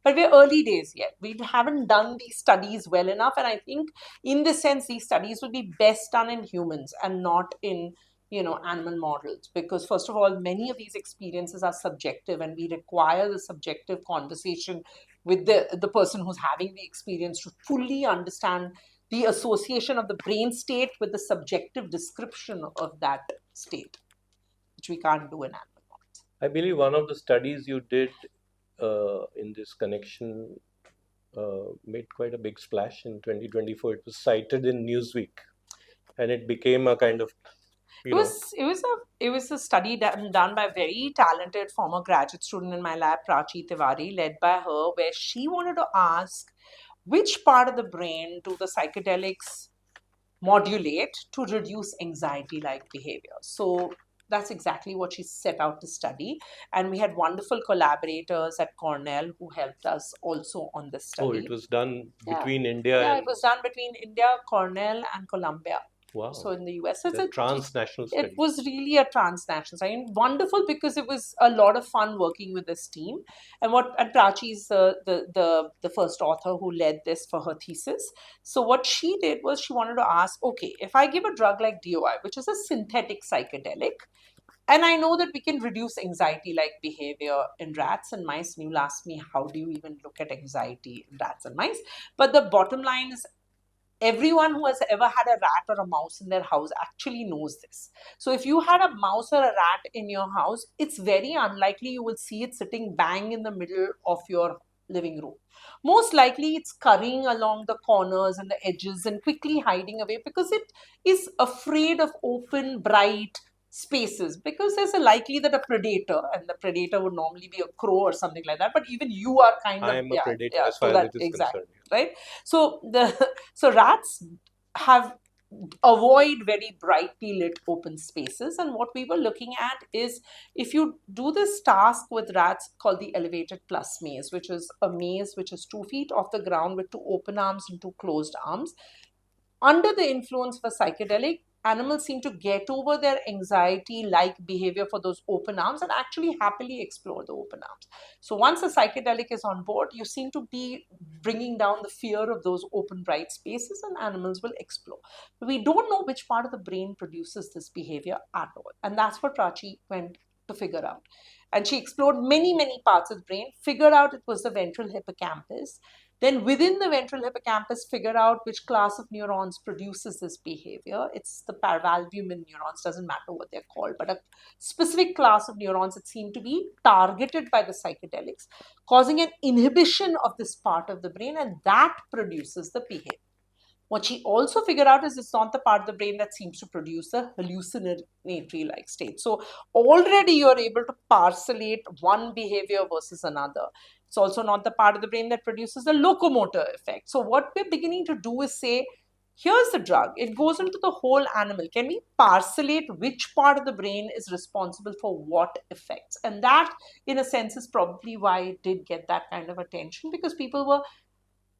S1: But we're early days yet. We haven't done these studies well enough. And I think in this sense, these studies will be best done in humans and not in, animal models. Because first of all, many of these experiences are subjective and we require the subjective conversation with the person who's having the experience to fully understand the association of the brain state with the subjective description of that state, which we can't do in animal models.
S2: I believe one of the studies you did in this connection made quite a big splash in 2024. It was cited in Newsweek, and it became a kind of
S1: It was a study done by a very talented former graduate student in my lab, Prachi Tiwari, led by her, where she wanted to ask which part of the brain do the psychedelics modulate to reduce anxiety-like behavior. So that's exactly what she set out to study. And we had wonderful collaborators at Cornell who helped us also on this study.
S2: Oh, it was done between India
S1: Yeah,
S2: and...
S1: it was done between India, Cornell, and Columbia.
S2: Wow.
S1: So in the US,
S2: it's a transnational study.
S1: It was really a transnational study. Wonderful because it was a lot of fun working with this team. And Prachi is the first author who led this for her thesis. So what she did was she wanted to ask, okay, if I give a drug like DOI, which is a synthetic psychedelic, and I know that we can reduce anxiety-like behavior in rats and mice. And you'll ask me, how do you even look at anxiety in rats and mice? But the bottom line is, everyone who has ever had a rat or a mouse in their house actually knows this. So if you had a mouse or a rat in your house, it's very unlikely you will see it sitting bang in the middle of your living room. Most likely it's scurrying along the corners and the edges and quickly hiding away because it is afraid of open, bright spaces, because there's a likely that a predator, and the predator would normally be a crow or something like that, but even you are kind of...
S2: I'm a predator as far as it is concerned.
S1: Right? So rats avoid very brightly lit open spaces, and what we were looking at is if you do this task with rats called the elevated plus maze, which is a maze which is 2 feet off the ground with 2 open arms and 2 closed arms. Under the influence of a psychedelic, animals seem to get over their anxiety-like behavior for those open arms and actually happily explore the open arms. So once a psychedelic is on board, you seem to be bringing down the fear of those open, bright spaces, and animals will explore. But we don't know which part of the brain produces this behavior at all. And that's what Prachi went to figure out. And she explored many, many parts of the brain, figured out it was the ventral hippocampus. Then within the ventral hippocampus, figure out which class of neurons produces this behavior. It's the paravalvumin neurons, doesn't matter what they're called, but a specific class of neurons that seem to be targeted by the psychedelics, causing an inhibition of this part of the brain, and that produces the behavior. What she also figured out is it's not the part of the brain that seems to produce a hallucinatory-like state. So already you're able to parcelate one behavior versus another. It's also not the part of the brain that produces the locomotor effect. So what we're beginning to do is say, Here's the drug. It goes into the whole animal. Can we parcellate which part of the brain is responsible for what effects? And that, in a sense, is probably why it did get that kind of attention, because people were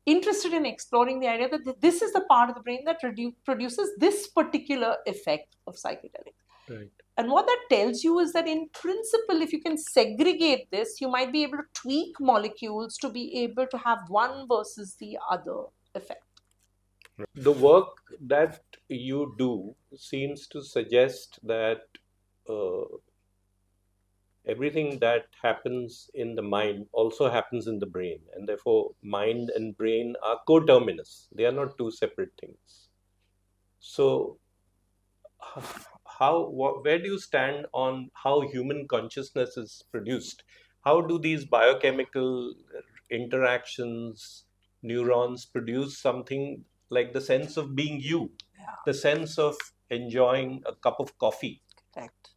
S1: interested in exploring the idea that this is the part of the brain that produces this particular effect of psychedelics.
S2: Right.
S1: And what that tells you is that in principle, if you can segregate this, you might be able to tweak molecules to be able to have one versus the other effect.
S2: The work that you do seems to suggest that uh, everything that happens in the mind also happens in the brain, and therefore mind and brain are coterminous. They are not two separate things. So, where do you stand on how human consciousness is produced? How do these biochemical interactions, neurons produce something like the sense of being you, the sense of enjoying a cup of coffee?
S1: Correct.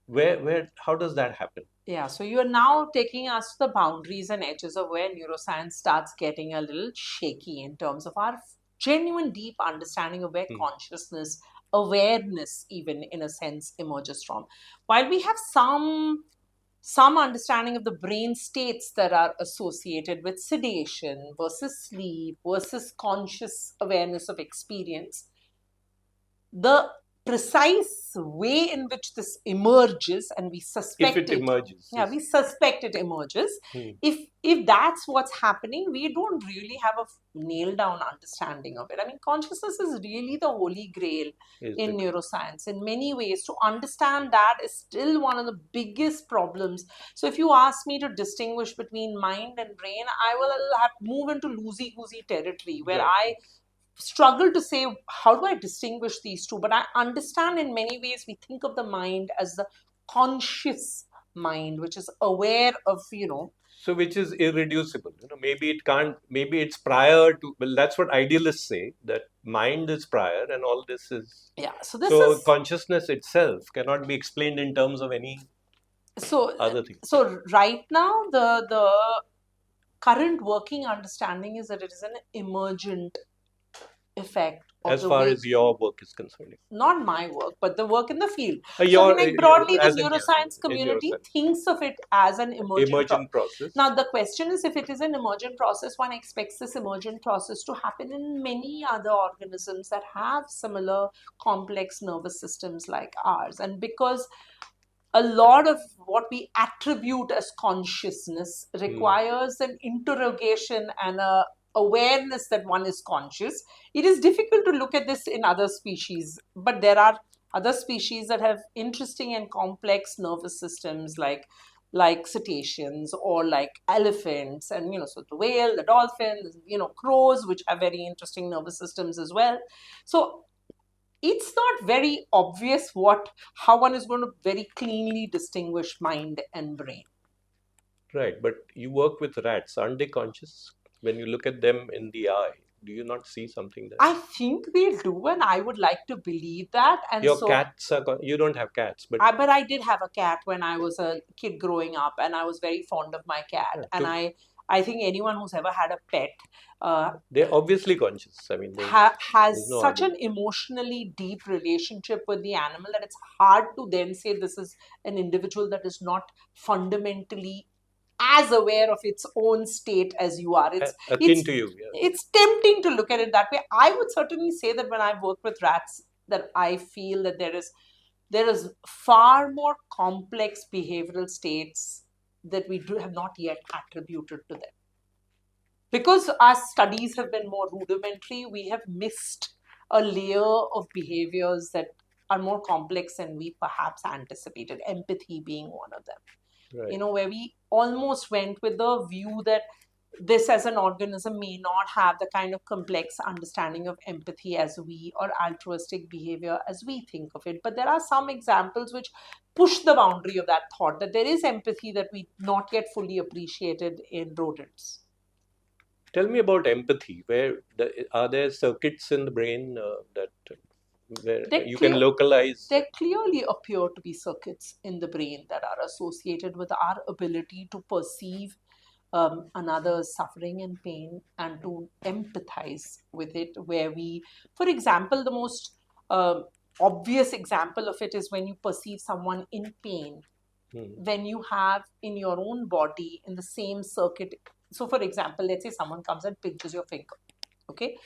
S2: How does that happen?
S1: Yeah, so you are now taking us to the boundaries and edges of where neuroscience starts getting a little shaky in terms of our genuine deep understanding of where consciousness, awareness, even in a sense, emerges from. While we have some understanding of the brain states that are associated with sedation versus sleep versus conscious awareness of experience, the precise way in which this emerges, and we suspect
S2: If it emerges.
S1: yeah, we suspect it emerges. If that's what's happening, we don't really have a nailed down understanding of it. I mean, consciousness is really the holy grail in neuroscience. In many ways, to understand that is still one of the biggest problems. So if you ask me to distinguish between mind and brain, I will have to move into loosey-goosey territory where I struggle to say, how do I distinguish these two? But I understand in many ways we think of the mind as the conscious mind, which is aware of,
S2: So which is irreducible. Maybe it can't, maybe it's prior to, well, that's what idealists say, that mind is prior and all this is.
S1: Yeah. So
S2: consciousness itself cannot be explained in terms of any other thing.
S1: So right now, the current working understanding is that it is an emergent effect of
S2: as far as your work is concerned.
S1: Not my work, but the work in the field.
S2: Broadly,
S1: the neuroscience community thinks of it as an emergent
S2: process.
S1: Now, the question is, if it is an emergent process, one expects this emergent process to happen in many other organisms that have similar complex nervous systems like ours. And because a lot of what we attribute as consciousness requires an interrogation and a awareness that one is conscious. It is difficult to look at this in other species, but there are other species that have interesting and complex nervous systems like cetaceans or like elephants, and so the whale, the dolphin, crows, which have very interesting nervous systems as well. So it's not very obvious how one is going to very cleanly distinguish mind and brain.
S2: Right, but you work with rats. Aren't they conscious? When you look at them in the eye, do you not see something there?
S1: I think they do, and I would like to believe that. And
S2: your cats are you don't have cats, but
S1: I did have a cat when I was a kid growing up, and I was very fond of my cat. And I think anyone who's ever had a pet,
S2: they're obviously conscious. I mean,
S1: has such an emotionally deep relationship with the animal that it's hard to then say this is an individual that is not fundamentally as aware of its own state as you are. It's
S2: akin to you. Yeah.
S1: It's tempting to look at it that way. I would certainly say that when I've worked with rats, that I feel that there is far more complex behavioral states that we have not yet attributed to them. Because our studies have been more rudimentary, we have missed a layer of behaviors that are more complex than we perhaps anticipated, empathy being one of them. Right. Where we almost went with the view that this as an organism may not have the kind of complex understanding of empathy as we, or altruistic behavior as we think of it. But there are some examples which push the boundary of that thought, that there is empathy that we not yet fully appreciated in rodents.
S2: Tell me about empathy. Are there circuits in the brain where you can localize?
S1: There clearly appear to be circuits in the brain that are associated with our ability to perceive another's suffering and pain and to empathize with it, where we, for example, the most obvious example of it is when you perceive someone in pain, when you have in your own body in the same circuit. So, for example, let's say someone comes and pinches your finger, okay?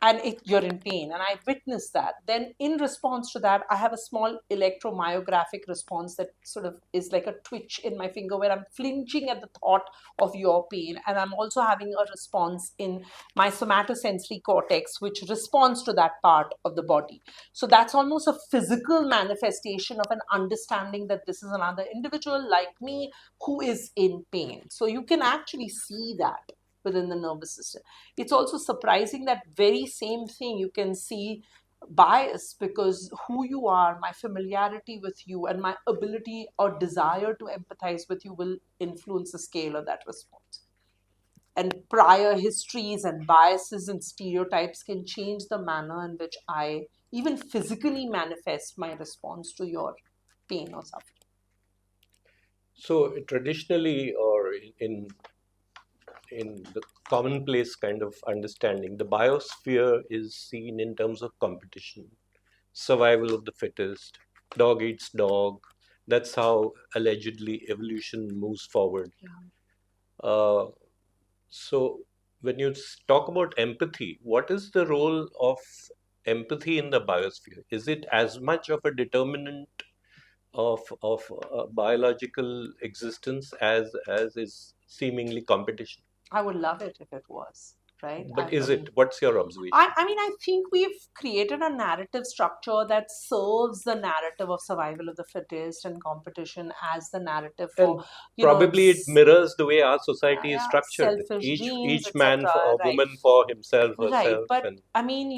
S1: And you're in pain, and I witness that, then in response to that, I have a small electromyographic response that sort of is like a twitch in my finger where I'm flinching at the thought of your pain, and I'm also having a response in my somatosensory cortex which responds to that part of the body. So that's almost a physical manifestation of an understanding that this is another individual like me who is in pain. So you can actually see that within the nervous system. It's also surprising that very same thing you can see bias, because who you are, my familiarity with you, and my ability or desire to empathize with you will influence the scale of that response. And prior histories and biases and stereotypes can change the manner in which I even physically manifest my response to your pain or suffering.
S2: So traditionally, or in the commonplace kind of understanding, the biosphere is seen in terms of competition, survival of the fittest, dog eats dog. That's how allegedly evolution moves forward. Uh, so, when you talk about empathy, what is the role of empathy in the biosphere? Is it as much of a determinant of biological existence as is seemingly competition?
S1: I would love it if it was, right?
S2: But
S1: I
S2: is
S1: mean,
S2: it? What's your observation?
S1: I mean, I think we've created a narrative structure that serves the narrative of survival of the fittest and competition as the narrative for,
S2: And
S1: you know,
S2: probably it mirrors the way our society is
S1: yeah,
S2: structured.
S1: selfish genes,
S2: Each man for,
S1: etc.
S2: or
S1: Right,
S2: woman for himself,
S1: right.
S2: herself,
S1: But
S2: and
S1: I mean,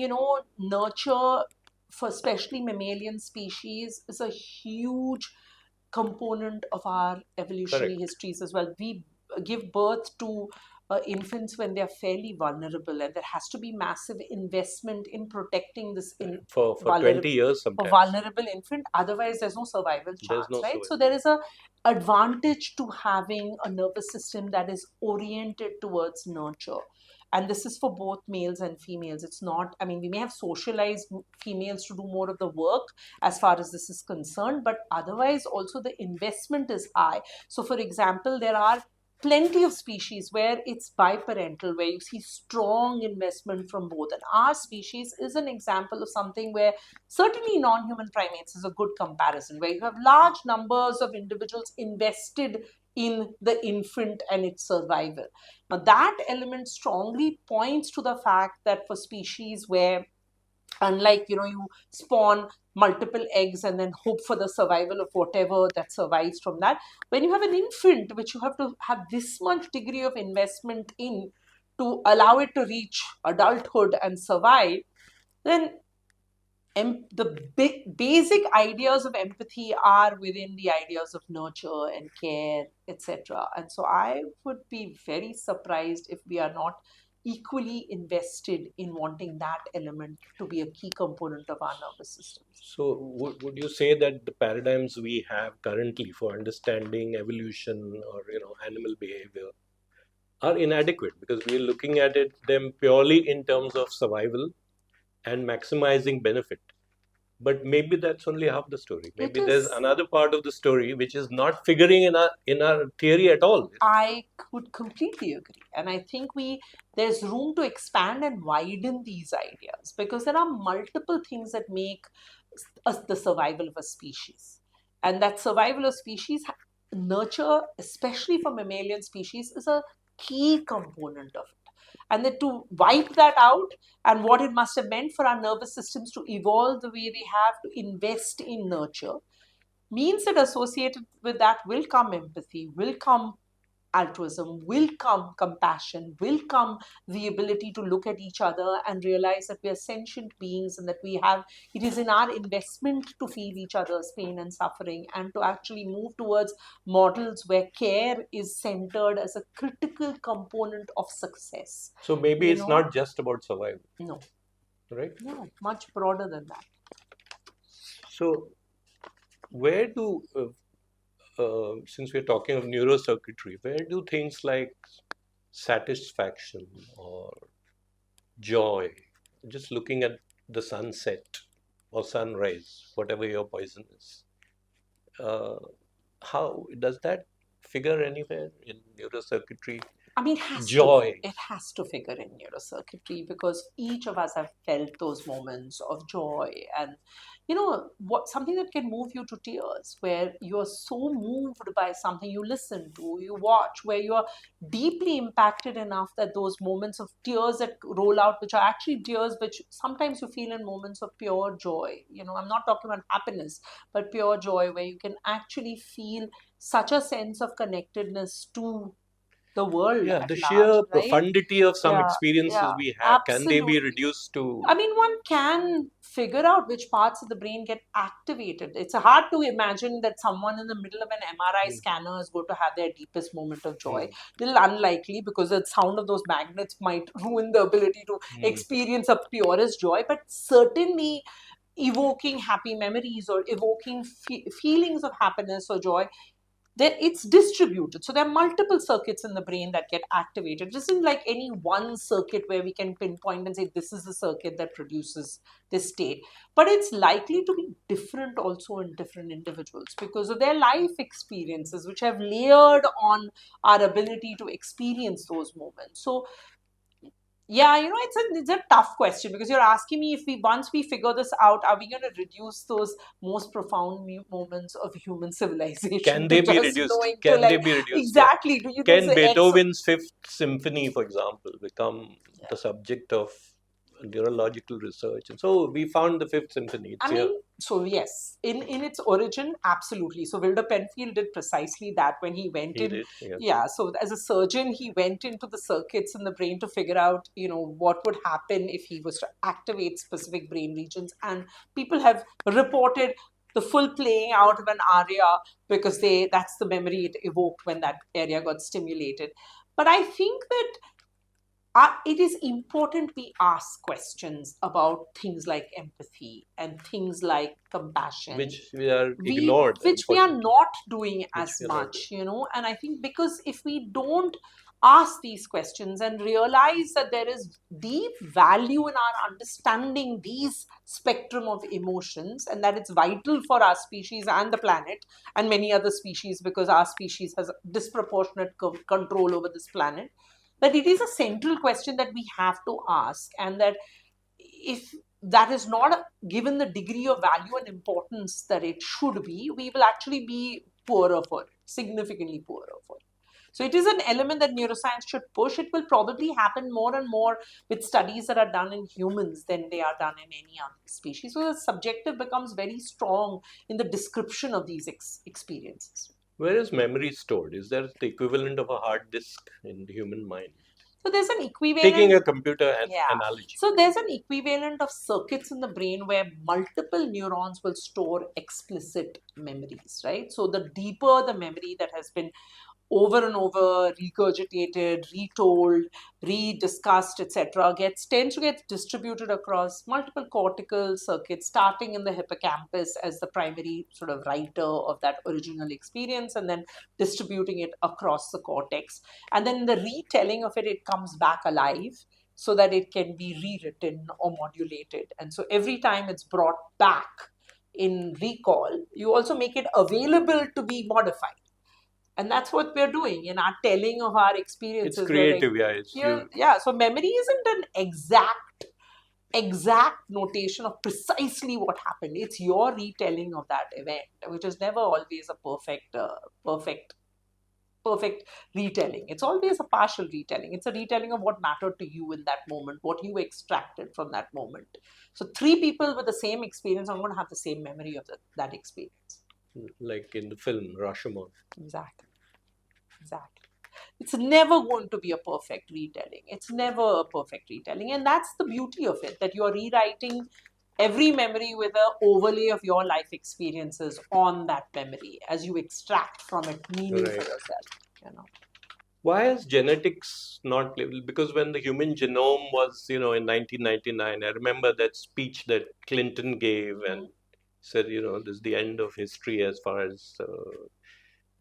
S1: nurture for especially mammalian species is a huge component of our evolutionary
S2: correct.
S1: histories as well. We give birth to infants when they're fairly vulnerable, and there has to be massive investment in protecting this
S2: For
S1: vulnerable
S2: 20 years
S1: for
S2: sometimes.
S1: vulnerable infant. Otherwise, there's no survival
S2: There's
S1: chance,
S2: no
S1: right? So
S2: survival.
S1: there is a advantage to having a nervous system that is oriented towards nurture, and this is for both males and females. It's not, I mean, we may have socialized females to do more of the work as far as this is concerned, but otherwise also the investment is high. So for example, there are plenty of species where it's biparental, where you see strong investment from both, and our species is an example of something where certainly non-human primates is a good comparison, where you have large numbers of individuals invested in the infant and its survival. Now, that element strongly points to the fact that for species where, unlike, you spawn multiple eggs and then hope for the survival of whatever that survives from that, when you have an infant which you have to have this much degree of investment in to allow it to reach adulthood and survive, then the basic ideas of empathy are within the ideas of nurture and care, etc. And so I would be very surprised if we are not equally invested in wanting that element to be a key component of our nervous systems.
S2: So, would you say that the paradigms we have currently for understanding evolution or animal behavior are inadequate because we are looking at them purely in terms of survival and maximizing benefit? But maybe that's only half the story.
S1: It
S2: Maybe there's
S1: is,
S2: another part of the story which is not figuring in our theory at all.
S1: I would completely agree. And I think there's room to expand and widen these ideas, because there are multiple things that make the survival of a species. And that survival of species, nurture, especially for mammalian species, is a key component of it. And then to wipe that out, and what it must have meant for our nervous systems to evolve the way they have, to invest in nurture, means that associated with that will come empathy, will come altruism, will come compassion, will come the ability to look at each other and realize that we are sentient beings, and that it is in our investment to feel each other's pain and suffering, and to actually move towards models where care is centered as a critical component of success.
S2: So maybe
S1: You
S2: it's
S1: know?
S2: not just about survival,
S1: No,
S2: right?
S1: no, much broader than that.
S2: So where do since we're talking of neurocircuitry, where do things like satisfaction or joy, just looking at the sunset or sunrise, whatever your poison is, uh, how does that figure anywhere in neurocircuitry?
S1: I mean, it has to.
S2: Joy.
S1: It has to figure in neurocircuitry because each of us have felt those moments of joy and, what something that can move you to tears, where you're so moved by something you listen to, you watch, where you're deeply impacted enough that those moments of tears that roll out, which are actually tears, which sometimes you feel in moments of pure joy. I'm not talking about happiness, but pure joy, where you can actually feel such a sense of connectedness to the world
S2: Yeah,
S1: at
S2: the
S1: large,
S2: sheer
S1: right?
S2: profundity of some
S1: Yeah,
S2: experiences
S1: yeah,
S2: we have, can they be
S1: absolutely.
S2: reduced to?
S1: I mean, one can figure out which parts of the brain get activated. It's hard to imagine that someone in the middle of an MRI
S2: Mm,
S1: scanner is going to have their deepest moment of joy.
S2: mm,
S1: Little unlikely because the sound of those magnets might ruin the ability to
S2: mm.
S1: experience a purest joy, but certainly evoking happy memories or evoking feelings of happiness or joy, it's distributed. So there are multiple circuits in the brain that get activated. It isn't like any one circuit where we can pinpoint and say this is the circuit that produces this state. But it's likely to be different also in different individuals because of their life experiences, which have layered on our ability to experience those moments. So yeah, it's a tough question because you're asking me if once we figure this out, are we going to reduce those most profound moments of human civilization
S2: Can
S1: to
S2: they be
S1: just
S2: reduced?
S1: knowing to
S2: Can they be reduced? Yeah.
S1: exactly, do you this
S2: Can
S1: X?
S2: Beethoven's Fifth Symphony, for example, become the subject of neurological research? And so we found the Fifth Symphony. It's
S1: I
S2: here.
S1: mean, so yes, in its origin, absolutely. So Wilder Penfield did precisely that when he went
S2: He
S1: in.
S2: did. Yes.
S1: Yeah, so as a surgeon, he went into the circuits in the brain to figure out, what would happen if he was to activate specific brain regions. And people have reported the full playing out of an aria because that's the memory it evoked when that area got stimulated. But I think that it is important we ask questions about things like empathy and things like compassion,
S2: Which we are
S1: we
S2: ignored,
S1: which we are
S2: unfortunately.
S1: not doing
S2: Which
S1: as
S2: we are not doing.
S1: much, and I think because if we don't ask these questions and realize that there is deep value in our understanding these spectrum of emotions and that it's vital for our species and the planet and many other species because our species has disproportionate control over this planet, that it is a central question that we have to ask, and that if that is not given the degree of value and importance that it should be, we will actually be poorer for it, significantly poorer for it. So it is an element that neuroscience should push. It will probably happen more and more with studies that are done in humans than they are done in any other species. So the subjective becomes very strong in the description of these experiences.
S2: Where is memory stored? Is there the equivalent of a hard disk in the human mind?
S1: So there's an
S2: Taking
S1: equivalent.
S2: a computer
S1: Yeah.
S2: analogy.
S1: So there's an equivalent of circuits in the brain where multiple neurons will store explicit memories, right? So the deeper the memory that has been over and over regurgitated, retold, rediscussed, etc., tends to get distributed across multiple cortical circuits, starting in the hippocampus as the primary sort of writer of that original experience, and then distributing it across the cortex. And then in the retelling of it, it comes back alive so that it can be rewritten or modulated. And so every time it's brought back in recall, you also make it available to be modified. And that's what we're doing in our telling of our
S2: It's
S1: experiences. We're like,
S2: creative, yeah. It's
S1: yeah,
S2: you.
S1: yeah. So memory isn't an exact notation of precisely what happened. It's your retelling of that event, which is never always a perfect retelling. It's always a partial retelling. It's a retelling of what mattered to you in that moment, what you extracted from that moment. So three people with the same experience are going to have the same memory of that experience.
S2: Like in the film Rashomon.
S1: Exactly. Exactly. It's never going to be a perfect retelling. It's never a perfect retelling. And that's the beauty of it, that you're rewriting every memory with an overlay of your life experiences on that memory as you extract from it meaning for
S2: Right.
S1: yourself, you know.
S2: Why is genetics not labeled? Because when the human genome was, in 1999, I remember that speech that Clinton gave and
S1: Mm.
S2: said, this is the end of history as far as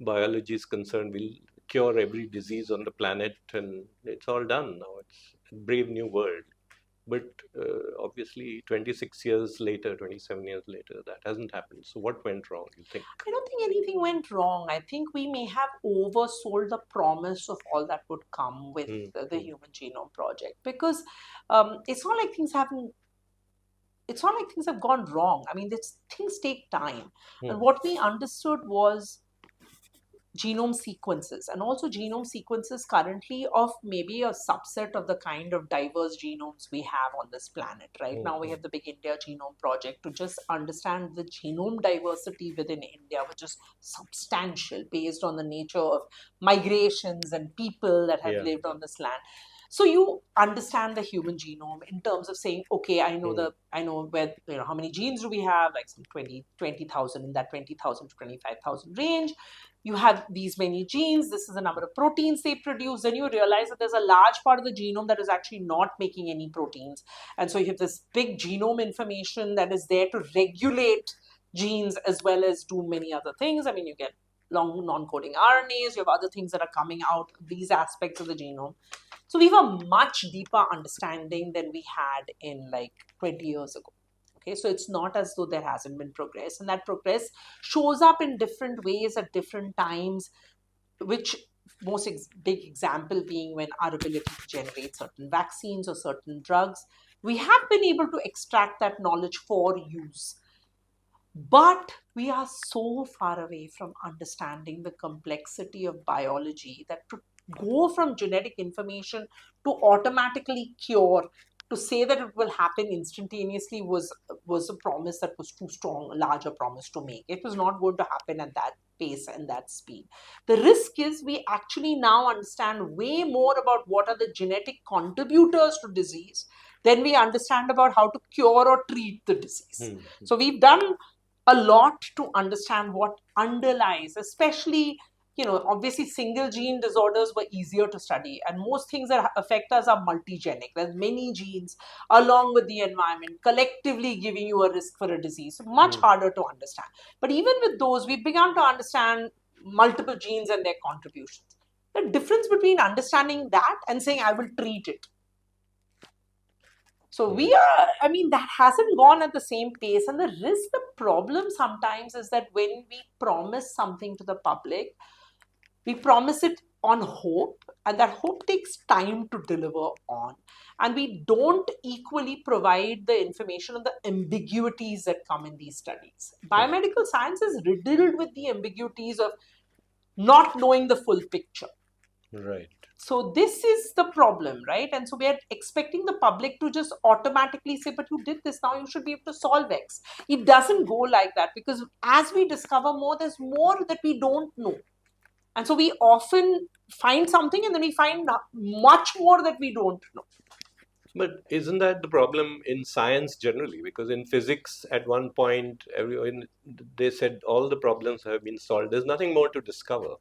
S2: biology is concerned, we'll cure every disease on the planet, and it's all done now. It's a brave new world. But obviously, 26 years later, 27 years later, that hasn't happened. So, what went wrong, you think?
S1: I don't think anything went wrong. I think we may have oversold the promise of all that would come with the
S2: Mm.
S1: Human Genome Project, because it's not like things haven't. It's not like things have gone wrong. I mean, things take time, and
S2: Mm.
S1: what we understood was genome sequences, and also genome sequences currently of maybe a subset of the kind of diverse genomes we have on this planet. Right now, we
S2: Mm.
S1: have the Big India Genome Project to just understand the genome diversity within India, which is substantial based on the nature of migrations and people that have
S2: Yeah.
S1: lived on this land. So you understand the human genome in terms of saying, okay,
S2: Mm.
S1: I know where, how many genes do we have, like some 20,000 in that 20,000 to 25,000 range. You have these many genes, this is the number of proteins they produce, then you realize that there's a large part of the genome that is actually not making any proteins. And so you have this big genome information that is there to regulate genes as well as do many other things. I mean, you get long non-coding RNAs, you have other things that are coming out of these aspects of the genome. So we have a much deeper understanding than we had in like 20 years ago. Okay, so it's not as though there hasn't been progress, and that progress shows up in different ways at different times, which big example being when our ability to generate certain vaccines or certain drugs, we have been able to extract that knowledge for use. But we are so far away from understanding the complexity of biology that to go from genetic information to automatically cure, to say that it will happen instantaneously was a promise that was too strong, a larger promise to make. It was not going to happen at that pace and that speed. The risk is we actually now understand way more about what are the genetic contributors to disease than we understand about how to cure or treat the disease.
S2: Mm.
S1: So we've done a lot to understand what underlies, especially, obviously single gene disorders were easier to study, and most things that affect us are multigenic. There's many genes along with the environment collectively giving you a risk for a disease. So much
S2: Mm.
S1: harder to understand. But even with those, we've begun to understand multiple genes and their contributions. The difference between understanding that and saying, I will treat it. So
S2: Mm.
S1: I mean, that hasn't gone at the same pace. And the problem sometimes is that when we promise something to the public, we promise it on hope, and that hope takes time to deliver on. And we don't equally provide the information on the ambiguities that come in these studies.
S2: Mm.
S1: Biomedical science is riddled with the ambiguities of not knowing the full picture.
S2: Right.
S1: So this is the problem, right? And so we are expecting the public to just automatically say, but you did this, now you should be able to solve X. It doesn't go like that, because as we discover more, there's more that we don't know. And so we often find something and then we find much more that we don't know.
S2: But isn't that the problem in science generally? Because in physics, at one point, everyone they said all the problems have been solved. There's nothing more to discover,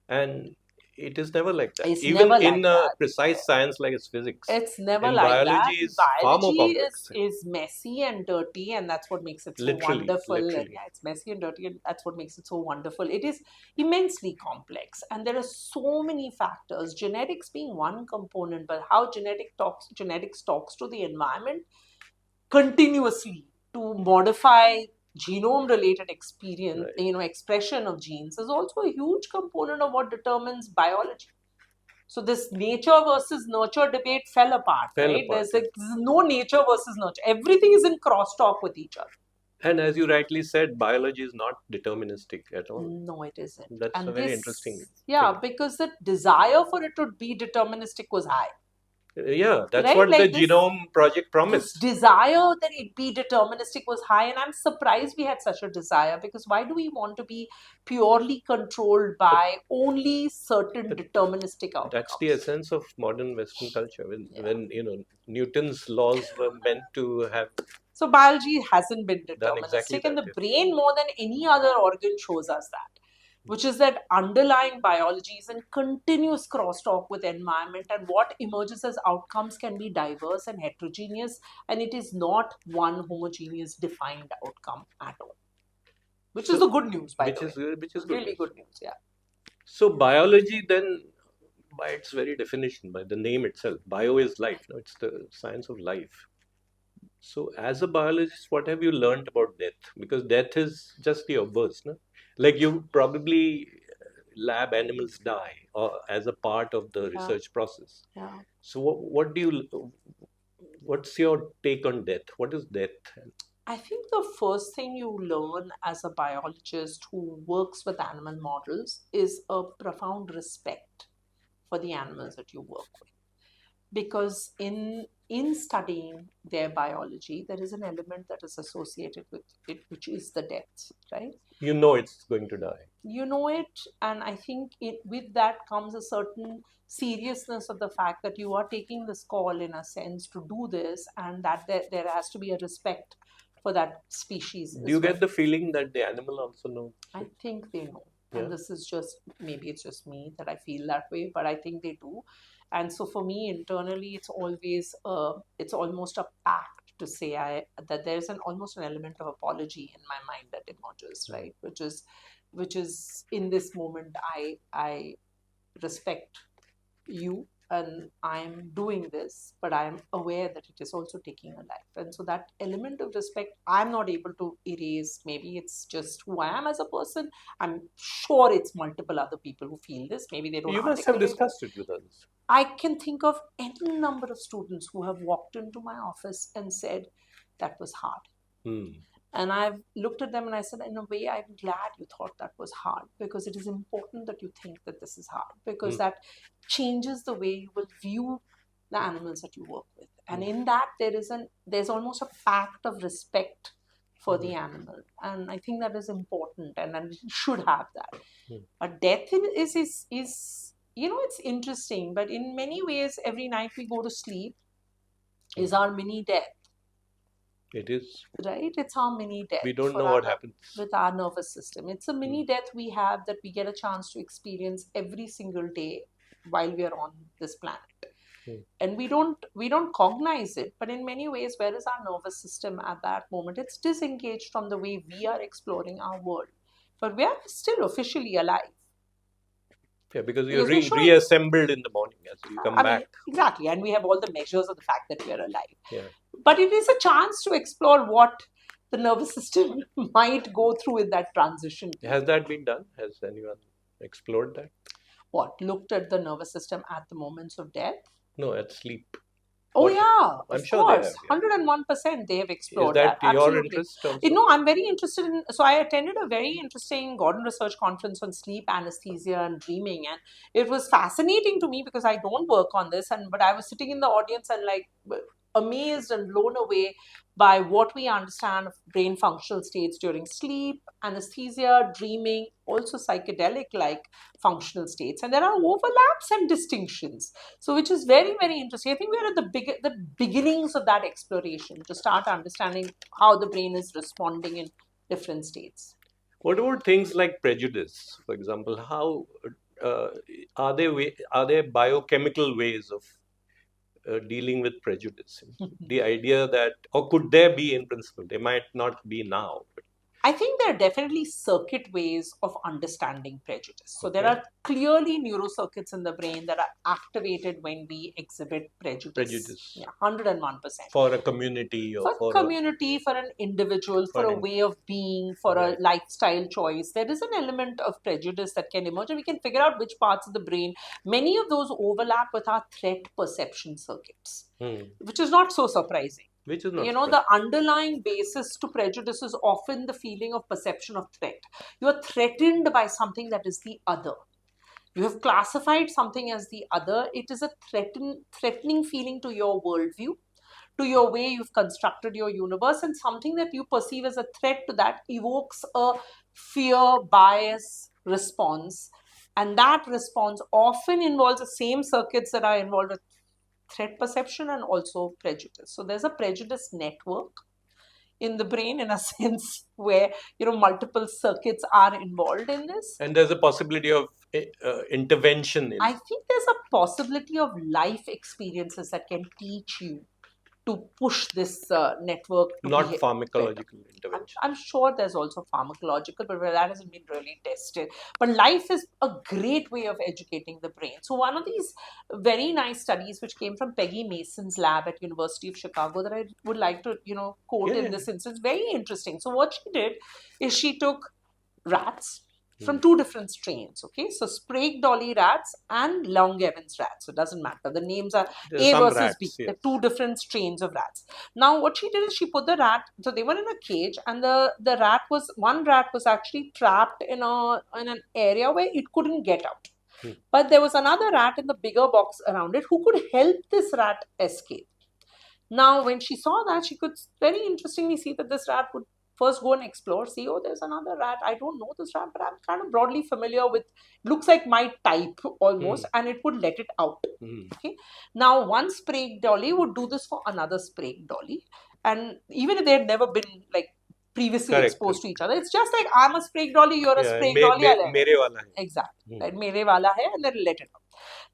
S2: and it is never like that.
S1: It's
S2: Even
S1: never
S2: in
S1: like
S2: a
S1: that.
S2: precise science like physics,
S1: It's never
S2: in
S1: like
S2: biology
S1: that.
S2: is far more
S1: Biology
S2: complex.
S1: is messy and dirty, and that's what makes it so
S2: Literally,
S1: wonderful. And
S2: literally.
S1: yeah, it's messy and dirty, and that's what makes it so wonderful. It is immensely complex, and there are so many factors. Genetics being one component, but how genetics talks to the environment continuously to modify genome related experience,
S2: Right.
S1: expression of genes is also a huge component of what determines biology. So this nature versus nurture debate fell apart,
S2: Fell
S1: right?
S2: apart.
S1: There's no nature versus nurture. Everything is in crosstalk with each other.
S2: And as you rightly said, biology is not deterministic at all.
S1: No, it isn't.
S2: That's a
S1: And
S2: very interesting
S1: this, yeah,
S2: thing.
S1: because the desire for it to be deterministic was high,
S2: Yeah, that's
S1: right?
S2: what the
S1: Like
S2: genome project
S1: this
S2: promised.
S1: desire that it be deterministic was high, and I'm surprised we had such a desire, because why do we want to be purely controlled
S2: But,
S1: by only certain
S2: but
S1: deterministic
S2: that's the
S1: outcomes?
S2: essence of modern Western culture.
S1: Yeah.
S2: When Newton's laws were meant to have
S1: So biology hasn't been
S2: done exactly
S1: deterministic, and
S2: that.
S1: the brain, more than any other organ, shows us that, which is that underlying biology is in continuous crosstalk with environment, and what emerges as outcomes can be diverse and heterogeneous, and it is not one homogeneous defined outcome at all. Which is
S2: So,
S1: the good news, by the way.
S2: which is good
S1: Really
S2: news.
S1: good news, yeah.
S2: So biology then, by its very definition, by the name itself, bio is life. No, it's the science of life. So as a biologist, what have you learned about death? Because death is just the obverse, no? Like you probably lab animals die or as a part of the
S1: Yeah.
S2: research process.
S1: Yeah.
S2: So what do you? What's your take on death? What is death?
S1: I think the first thing you learn as a biologist who works with animal models is a profound respect for the animals that you work with. Because in studying their biology, there is an element that is associated with it, which is the death, right?
S2: You know it's going to die.
S1: You know it, and I think with that comes a certain seriousness of the fact that you are taking this call in a sense to do this, and that there has to be a respect for that species
S2: Do
S1: as
S2: you
S1: well.
S2: get the feeling that the animal also knows?
S1: I think they know.
S2: Yeah.
S1: And this is just, maybe it's just me that I feel that way, but I think they do. And so for me internally, it's always, it's almost a pact to say that there's almost an element of apology in my mind that emerges, right? Which is in this moment, I respect you and I'm doing this, but I'm aware that it is also taking a life. And so that element of respect, I'm not able to erase. Maybe it's just who I am as a person. I'm sure it's multiple other people who feel this. Maybe they don't
S2: You must have
S1: articulate it.
S2: discussed it with others.
S1: I can think of any number of students who have walked into my office and said, that was hard. And I've looked at them and I said, in a way, I'm glad you thought that was hard, because it is important that you think that this is hard, because that changes the way you will view the animals that you work with. And in that, there's almost a pact of respect for the animal. And I think that is important, and we should have that. But death is it's interesting, but in many ways, every night we go to sleep is our mini death.
S2: It is.
S1: Right? It's our mini death.
S2: We don't know what happens
S1: with our nervous system. It's a mini death we have that we get a chance to experience every single day while we are on this planet. And we don't cognize it, but in many ways, where is our nervous system at that moment? It's disengaged from the way we are exploring our world. But we are still officially alive.
S2: Yeah, because you're reassembled in the morning as you come back.
S1: Exactly, and we have all the measures of the fact that we are alive.
S2: Yeah.
S1: But it is a chance to explore what the nervous system might go through in that transition.
S2: Has that been done? Has anyone explored that?
S1: What? Looked at the nervous system at the moments of death?
S2: No, at sleep.
S1: Oh, yeah,
S2: I'm
S1: of
S2: sure
S1: course.
S2: they have,
S1: 101% they have explored
S2: that. Is that your
S1: Absolutely.
S2: interest also?
S1: I'm very interested in. So I attended a very interesting Gordon Research Conference on sleep, anesthesia, and dreaming, and it was fascinating to me because I don't work on this, but I was sitting in the audience and amazed and blown away by what we understand of brain functional states during sleep, anesthesia, dreaming, also psychedelic-like functional states. And there are overlaps and distinctions. So which is very, very interesting. I think we're at the beginnings of that exploration to start understanding how the brain is responding in different states.
S2: What about things like prejudice, for example? How are there biochemical ways of dealing with prejudice? The idea that, or could there be in principle? They might not be now. But
S1: I think there are definitely circuit ways of understanding prejudice. So there are clearly neurocircuits in the brain that are activated when we exhibit prejudice. Yeah, 101%.
S2: For a community or
S1: for community, for an individual, for a way of being, for a lifestyle choice. There is an element of prejudice that can emerge, and we can figure out which parts of the brain. Many of those overlap with our threat perception circuits, which is not so surprising.
S2: Which is not
S1: the underlying basis to prejudice is often the feeling of perception of threat. You are threatened by something that is the other. You have classified something as the other. It is a threatening feeling to your worldview, to your way you've constructed your universe, and something that you perceive as a threat to that evokes a fear, bias response. And that response often involves the same circuits that are involved with threat perception and also prejudice. So there's a prejudice network in the brain, in a sense, where multiple circuits are involved in this.
S2: And there's a possibility of intervention.
S1: I think there's a possibility of life experiences that can teach you to push this network to
S2: Not
S1: behave better.
S2: pharmacological intervention.
S1: I'm sure there's also pharmacological, but that hasn't been really tested. But life is a great way of educating the brain. So one of these very nice studies, which came from Peggy Mason's lab at University of Chicago, that I would like to, quote in this instance, very interesting. So what she did is she took rats from two different strains. Okay, so Sprague Dolly rats and Long Evans rats. So it doesn't matter. The names are A versus rats, B. Yes. They're two different strains of rats. Now, what she did is she put the rat. So they were in a cage, and the rat was one rat was actually trapped in an area where it couldn't get out. But there was another rat in the bigger box around it who could help this rat escape. Now, when she saw that, she could very interestingly see that this rat would first go and explore, see, oh, there's another rat. I don't know this rat, but I'm kind of broadly familiar with, looks like my type almost, and it would let it out. Okay. Now, one Sprague dolly would do this for another Sprague dolly. And even if they had never been like previously exposed to each other, it's just like, I'm a Sprague dolly, you're a Sprague dolly. Mere wala hai. Exactly. Right? Mere wala hai, and then let it out.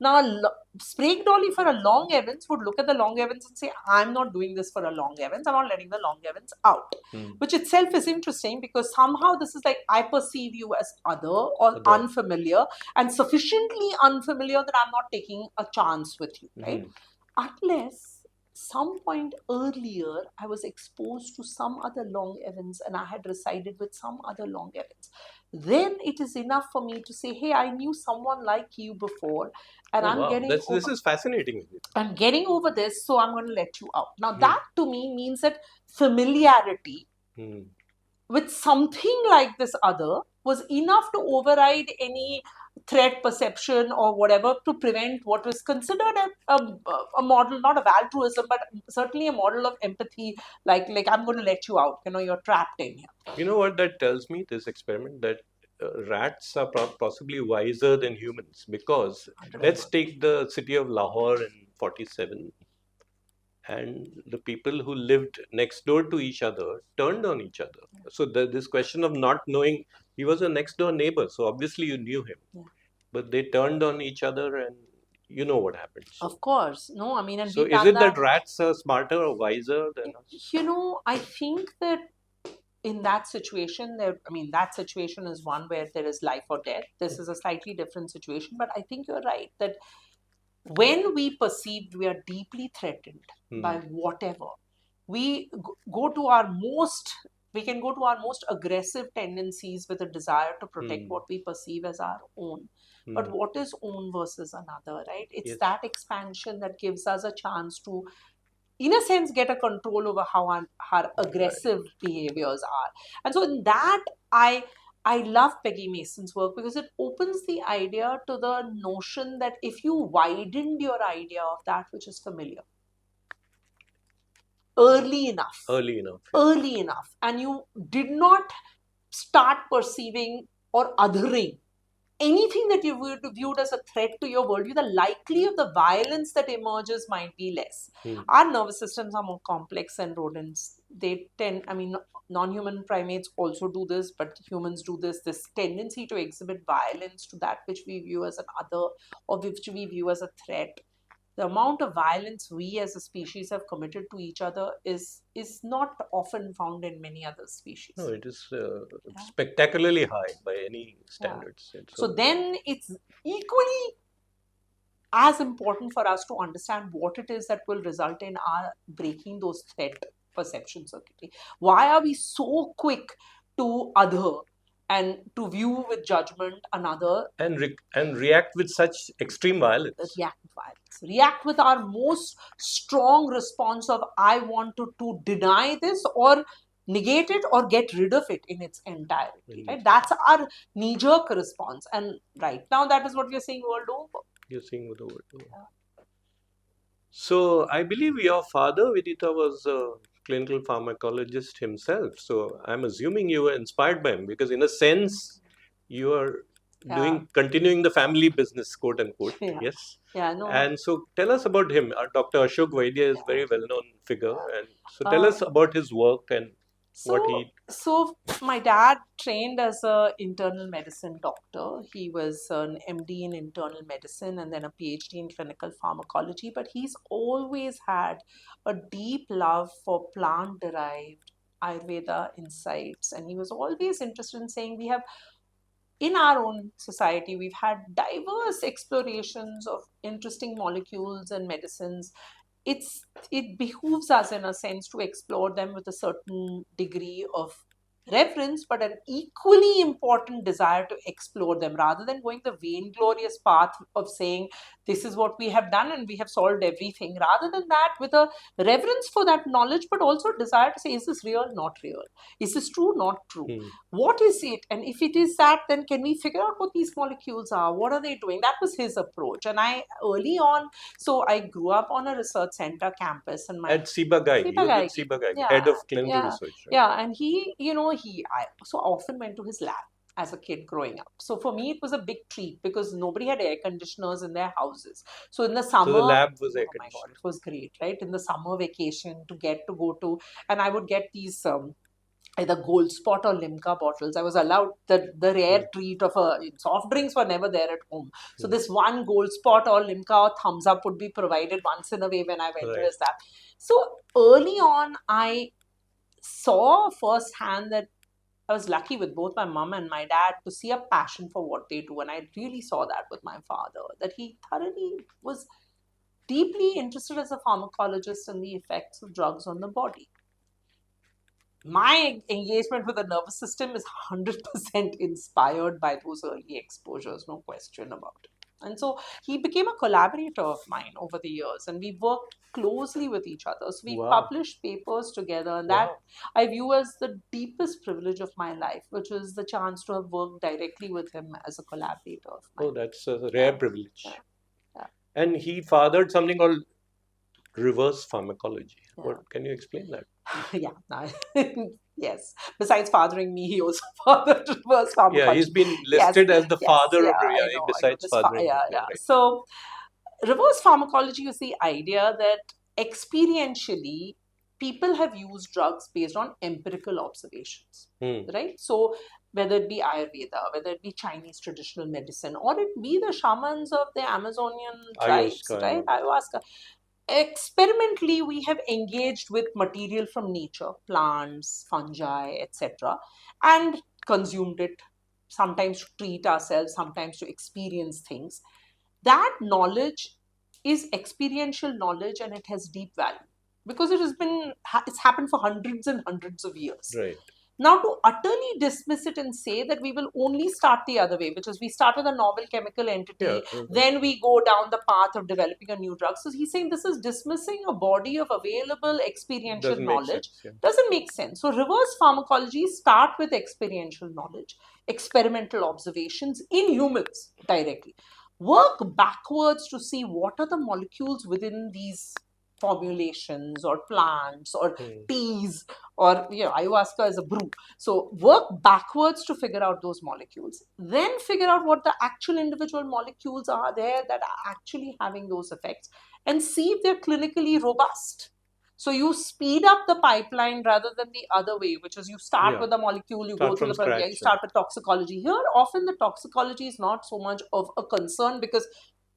S1: Now, a Sprague dolly for a Long Evans would look at the Long Evans and say, I'm not doing this for a Long Evans, I'm not letting the Long Evans out. Which itself is interesting because somehow this is like, I perceive you as other or unfamiliar, and sufficiently unfamiliar that I'm not taking a chance with you, right? Unless some point earlier, I was exposed to some other Long Evans and I had resided with some other Long Evans. Then it is enough for me to say, hey, I knew someone like you before, and I'm getting
S2: this is fascinating.
S1: I'm getting over this, so I'm going to let you out. Now, that to me means that familiarity with something like this other was enough to override any threat perception or whatever to prevent what was considered a model, not of altruism, but certainly a model of empathy, like I'm going to let you out, you're trapped in here.
S2: You know what that tells me, this experiment, that rats are possibly wiser than humans, because let's take the city of Lahore in 47, and the people who lived next door to each other turned on each other. So this question of not knowing, he was a next door neighbor, so obviously you knew him, but they turned on each other, and you know what happened.
S1: So, of course. No, I mean, and
S2: so is it that rats are smarter or wiser than us?
S1: I think that in that situation, that situation is one where there is life or death. This is a slightly different situation, but I think you're right that when we perceived we are deeply threatened by whatever, we go to our most aggressive tendencies with a desire to protect what we perceive as our own. But what is own versus another, right? It's that expansion that gives us a chance to, in a sense, get a control over how our aggressive behaviors are. And so in that, I love Peggy Mason's work because it opens the idea to the notion that if you widened your idea of that which is familiar early enough, and you did not start perceiving or othering anything that you viewed as a threat to your worldview, the likely of the violence that emerges might be less. Our nervous systems are more complex than rodents. They tend, non-human primates also do this, but humans do this tendency to exhibit violence to that which we view as an other or which we view as a threat. The amount of violence we as a species have committed to each other is not often found in many other species.
S2: No, it is spectacularly high by any standards.
S1: So then it's equally as important for us to understand what it is that will result in our breaking those threat perception circuitry. Why are we so quick to other and to view with judgment another?
S2: And react with such extreme violence.
S1: React with our most strong response of, I want to deny this or negate it or get rid of it in its entirety. Right? That's our knee-jerk response. And right now, that is what we are seeing world over.
S2: You're seeing the world over. Yeah. So I believe your father, Vidita, was a clinical pharmacologist himself. So I'm assuming you were inspired by him, because in a sense, you are continuing the family business, quote unquote. Yes.
S1: Yeah, no.
S2: And so tell us about him. Dr. Ashok Vaidya is a very well-known figure. And so tell us about his work. And What
S1: So,
S2: he?
S1: so my dad trained as a internal medicine doctor. He was an MD in internal medicine and then a PhD in clinical pharmacology. But he's always had a deep love for plant-derived Ayurveda insights, and he was always interested in saying we have in our own society, we've had diverse explorations of interesting molecules and medicines. It behooves us in a sense to explore them with a certain degree of reverence, but an equally important desire to explore them rather than going the vainglorious path of saying this is what we have done and we have solved everything. Rather than that, with a reverence for that knowledge, but also desire to say, is this real, not real? Is this true, not true?
S2: Hmm.
S1: What is it? And if it is that, then can we figure out what these molecules are? What are they doing? That was his approach. And I early on, so I grew up on a research center campus, and my
S2: At Sibagai, you was with
S1: Sipagagi,
S2: Sibagai,
S1: yeah,
S2: head of clinical
S1: yeah,
S2: research, right?
S1: yeah. And I so often went to his lab as a kid growing up. So for me, it was a big treat because nobody had air conditioners in their houses. So in the
S2: So the
S1: summer,
S2: lab was air
S1: oh my God,
S2: conditioned.
S1: it was great, right? In the summer vacation to get to go to, and I would get these either gold spot or limca bottles. I was allowed the rare
S2: Hmm.
S1: treat of a soft drinks were never there at home. So
S2: Hmm.
S1: this one gold spot or limca or thumbs up would be provided once in a way when I went to
S2: Right.
S1: his lab. So early on, I saw firsthand that I was lucky with both my mom and my dad to see a passion for what they do. And I really saw that with my father, that he thoroughly was deeply interested as a pharmacologist in the effects of drugs on the body. My engagement with the nervous system is 100% inspired by those early exposures, no question about it. And so he became a collaborator of mine over the years, and we worked closely with each other. So we
S2: Wow.
S1: published papers together, and that
S2: Wow.
S1: I view as the deepest privilege of my life, which is the chance to have worked directly with him as a collaborator of
S2: Oh,
S1: mine.
S2: that's a rare
S1: Yeah,
S2: privilege.
S1: yeah, yeah,
S2: And he fathered something called reverse pharmacology.
S1: yeah.
S2: What can you explain that?
S1: Yeah, yes. Besides fathering me, he also fathered reverse
S2: Yeah, he's
S1: pharmacology.
S2: been
S1: Yes,
S2: listed as the
S1: yes,
S2: father
S1: yeah,
S2: of
S1: I
S2: yeah,
S1: know, I know.
S2: besides fathering.
S1: Yeah,
S2: Yeah,
S1: yeah.
S2: right.
S1: So, reverse pharmacology is the idea that experientially people have used drugs based on empirical observations,
S2: Hmm.
S1: right? So, whether it be Ayurveda, whether it be Chinese traditional medicine, or it be the shamans of the Amazonian tribes,
S2: Ayahuasca and
S1: right?
S2: all that.
S1: Ayahuasca. Experimentally, we have engaged with material from nature, plants, fungi, etc., and consumed it, sometimes to treat ourselves, sometimes to experience things. That knowledge is experiential knowledge, and it has deep value because it's happened for hundreds and hundreds of years.
S2: Right.
S1: Now, to utterly dismiss it and say that we will only start the other way, which is we start with a novel chemical
S2: Yeah.
S1: entity, then we go down the path of developing a new drug. So he's saying this is dismissing a body of available experiential
S2: Doesn't make
S1: knowledge.
S2: sense. Yeah.
S1: Doesn't make sense. So reverse pharmacology start with experiential knowledge, experimental observations in humans directly. Work backwards to see what are the molecules within these formulations or plants or
S2: Hmm.
S1: teas or ayahuasca is a brew. So work backwards to figure out those molecules, then figure out what the actual individual molecules are there that are actually having those effects, and see if they're clinically robust. So you speed up the pipeline rather than the other way, which is you start
S2: Yeah.
S1: with a molecule, you go
S2: Start
S1: through
S2: from
S1: the process, you
S2: scratch.
S1: start with toxicology. Here, often the toxicology is not so much of a concern because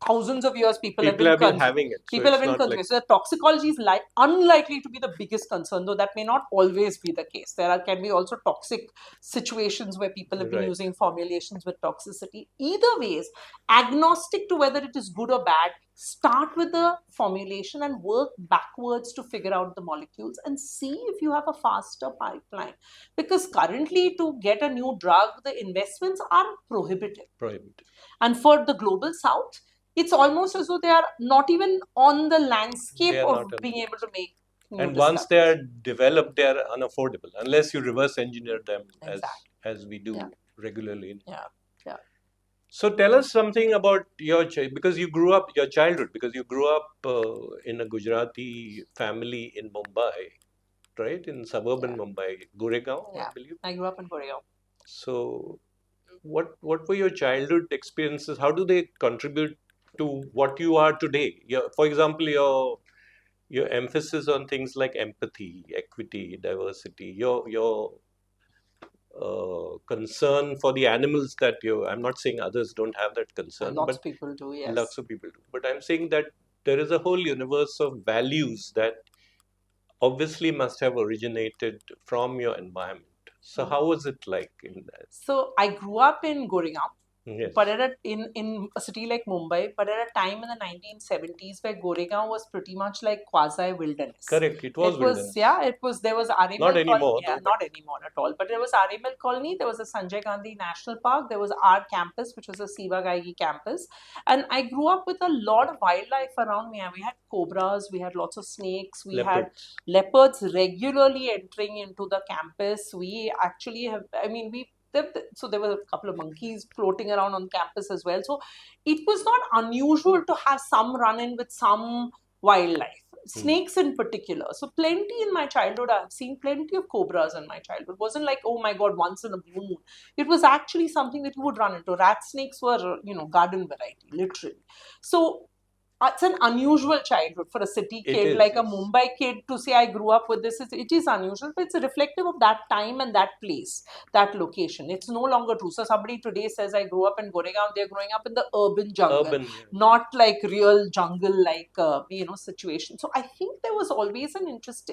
S1: thousands of years
S2: People have been having it, so
S1: people have
S2: it's
S1: been
S2: not like
S1: consuming. So the toxicology is unlikely to be the biggest concern, though that may not always be the case. Can be also toxic situations where people have been
S2: right.
S1: using formulations with toxicity. Either ways, agnostic to whether it is good or bad, start with the formulation and work backwards to figure out the molecules and see if you have a faster pipeline. Because currently, to get a new drug, the investments are prohibitive.
S2: Prohibited.
S1: And for the global south, it's almost as though they are not even on the landscape
S2: They are
S1: of
S2: not on
S1: being
S2: the
S1: able to
S2: list.
S1: make new
S2: And once they
S1: discoveries.
S2: are developed, they are unaffordable unless you reverse engineer them
S1: Exactly.
S2: as we do
S1: Yeah.
S2: regularly.
S1: Yeah. Yeah.
S2: So tell us something about your because you grew up your childhood because you grew up in a Gujarati family in Mumbai, right? In suburban
S1: Yeah.
S2: Mumbai, Goregaon, I
S1: Yeah.
S2: believe.
S1: I grew up in Korea.
S2: So what were your childhood experiences? How do they contribute to what you are today? For example, your emphasis on things like empathy, equity, diversity, your concern for the animals that you. I'm not saying others don't have that concern,
S1: Lots
S2: but
S1: of people do,
S2: lots
S1: yes.
S2: of people do. But I'm saying that there is a whole universe of values that obviously must have originated from your environment. So how was it like in that?
S1: So I grew up in Goregaon,
S2: Yes.
S1: but in a city like Mumbai, but at a time in the 1970s where Goregaon was pretty much like quasi wilderness.
S2: Correct. It was
S1: It was,
S2: wilderness.
S1: yeah, it was, there was
S2: Not
S1: Arimal colony,
S2: anymore
S1: yeah,
S2: though, but
S1: not anymore at all, but there was Arimal colony, there was a Sanjay Gandhi National Park, there was our campus, which was a Sivagaigi campus, and I grew up with a lot of wildlife around me. We had cobras, we had lots of snakes, we had
S2: leopards.
S1: leopards regularly entering into the campus. We actually have, I mean, so there were a couple of monkeys floating around on campus as well. So it was not unusual to have some run in with some wildlife, snakes in particular. So plenty in my childhood. I've seen plenty of cobras in my childhood. It wasn't like, oh my god, once in a blue moon. It was actually something that you would run into. Rat snakes were, garden variety, literally. So it's an unusual childhood for a city
S2: It
S1: kid,
S2: is,
S1: like a
S2: yes.
S1: Mumbai kid, to say I grew up with this. It is unusual, but it's reflective of that time and that place, that location. It's no longer true. So somebody today says I grew up in Goregaon, they're growing up in the urban jungle,
S2: Urban, yeah.
S1: not like real jungle like situation. So I think there was always an interest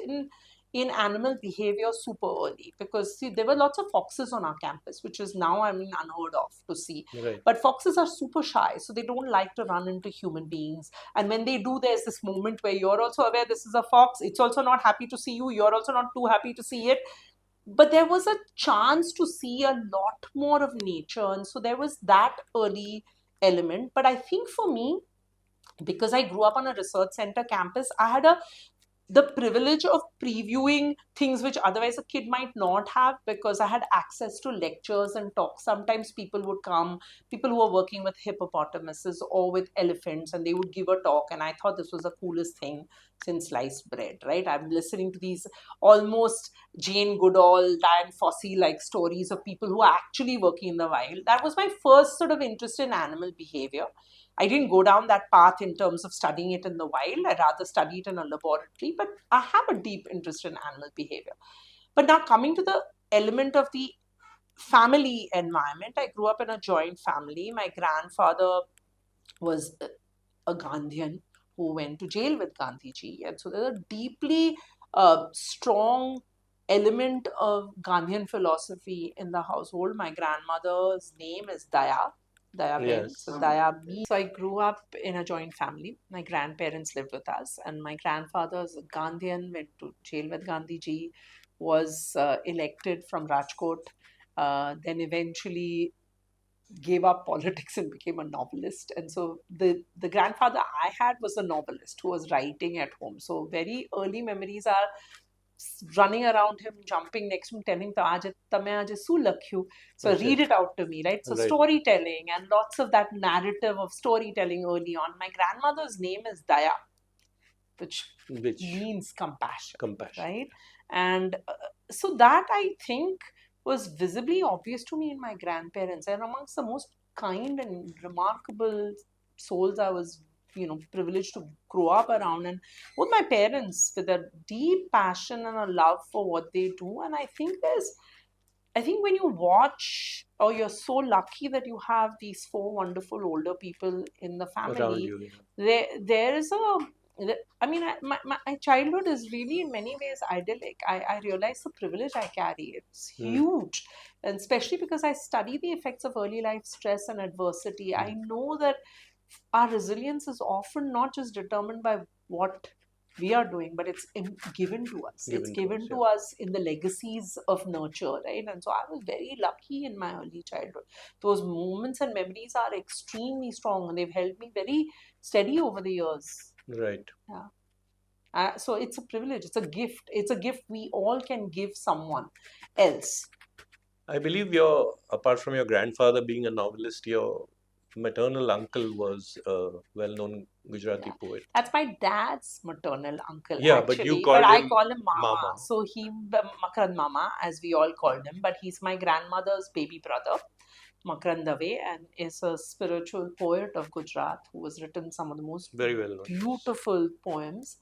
S1: in animal behavior super early, because see, there were lots of foxes on our campus, which is now, I mean, unheard of to see.
S2: Right.
S1: But foxes are super shy, so they don't like to run into human beings. And when they do, there's this moment where you're also aware this is a fox. It's also not happy to see you. You're also not too happy to see it. But there was a chance to see a lot more of nature. And so there was that early element. But I think for me, because I grew up on a research center campus, I had the privilege of previewing things which otherwise a kid might not have, because I had access to lectures and talks. Sometimes people would come, people who were working with hippopotamuses or with elephants, and they would give a talk. And I thought this was the coolest thing since sliced bread, right? I'm listening to these almost Jane Goodall, Diane Fossey like stories of people who are actually working in the wild. That was my first sort of interest in animal behavior. I didn't go down that path in terms of studying it in the wild. I rather study it in a laboratory, but I have a deep interest in animal behavior. But now coming to the element of the family environment, I grew up in a joint family. My grandfather was a Gandhian who went to jail with Gandhiji. And so there's a deeply strong element of Gandhian philosophy in the household. My grandmother's name is Daya Ben.
S2: Yes.
S1: So Daya means. So I grew up in a joint family. My grandparents lived with us, and my grandfather's Gandhian, went to jail with Gandhiji, was elected from Rajkot, then eventually gave up politics and became a novelist. And so the grandfather I had was a novelist who was writing at home. So very early memories are running around him, jumping next to him, telling him, "Tame aaj su lakhyu." So
S2: Okay.
S1: read it out to me, right? So
S2: Right.
S1: storytelling and lots of that narrative of storytelling early on. My grandmother's name is Daya, which
S2: Which
S1: means compassion,
S2: compassion.
S1: right? And so that, I think, was visibly obvious to me in my grandparents, and amongst the most kind and remarkable souls I was, privileged to grow up around. And both my parents with a deep passion and a love for what they do. And I think when you watch, or you're so lucky that you have these four wonderful older people in the
S2: Around
S1: family,
S2: you, yeah.
S1: there is a, I mean, my childhood is really in many ways idyllic. I realize the privilege I carry. It's huge. And especially because I study the effects of early life stress and adversity. I know that our resilience is often not just determined by what we are doing, but it's given to us. It's given to us in the legacies of nurture, right? And so I was very lucky in my early childhood. Those moments and memories are extremely strong, and they've held me very steady over the years.
S2: Right.
S1: Yeah. So it's a privilege. It's a gift. It's a gift we all can give someone else.
S2: I believe apart from your grandfather being a novelist, your maternal uncle was a well-known Gujarati poet.
S1: That's my dad's maternal uncle,
S2: Yeah, but you
S1: actually. But
S2: called
S1: I
S2: him
S1: call him Mama.
S2: Mama.
S1: So Makarand Mama, as we all called him. But he's my grandmother's baby brother, Makarand Dave, and is a spiritual poet of Gujarat who has written some of the most
S2: Very well known.
S1: beautiful poems.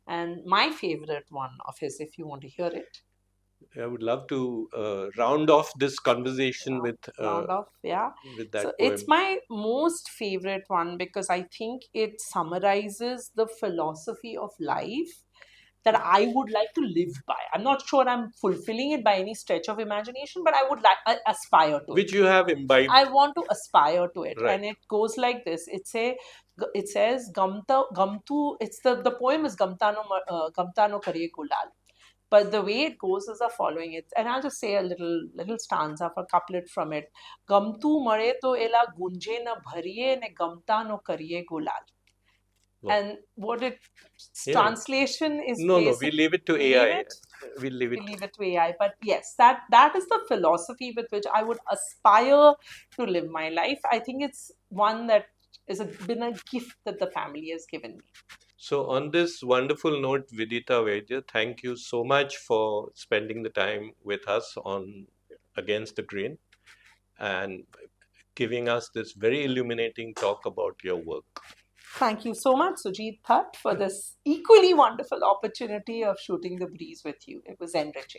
S1: And my favorite one of his, if you want to hear it.
S2: I would love to round off this conversation
S1: Round off, yeah.
S2: with
S1: So
S2: that
S1: it's
S2: poem.
S1: my most favorite one because I think it summarizes the philosophy of life that I would like to live by. I'm not sure I'm fulfilling it by any stretch of imagination, but I would like aspire to
S2: Which
S1: it.
S2: you have imbibed.
S1: I want to aspire to it,
S2: Right.
S1: and it goes like this. It says Gamta Gamtu. It's the poem is Gamtano Kariye Kulal. But the way it goes is the following. It and I'll just say a little stanza for couplet from it. Gamtu mare to ela gunje na bhariye ne gamta no kariye gulal.
S2: Wow.
S1: And what it
S2: Yeah.
S1: translation is
S2: No, no, we
S1: basic.
S2: leave it to
S1: We leave
S2: AI.
S1: it.
S2: We leave
S1: We
S2: it.
S1: leave it to AI. But yes, that is the philosophy with which I would aspire to live my life. I think it's one that been a gift that the family has given me.
S2: So, on this wonderful note, Vidita Vaidya, thank you so much for spending the time with us on Against the Grain and giving us this very illuminating talk about your work.
S1: Thank you so much, Sujeet Bhatt, for this equally wonderful opportunity of shooting the breeze with you. It was enriching.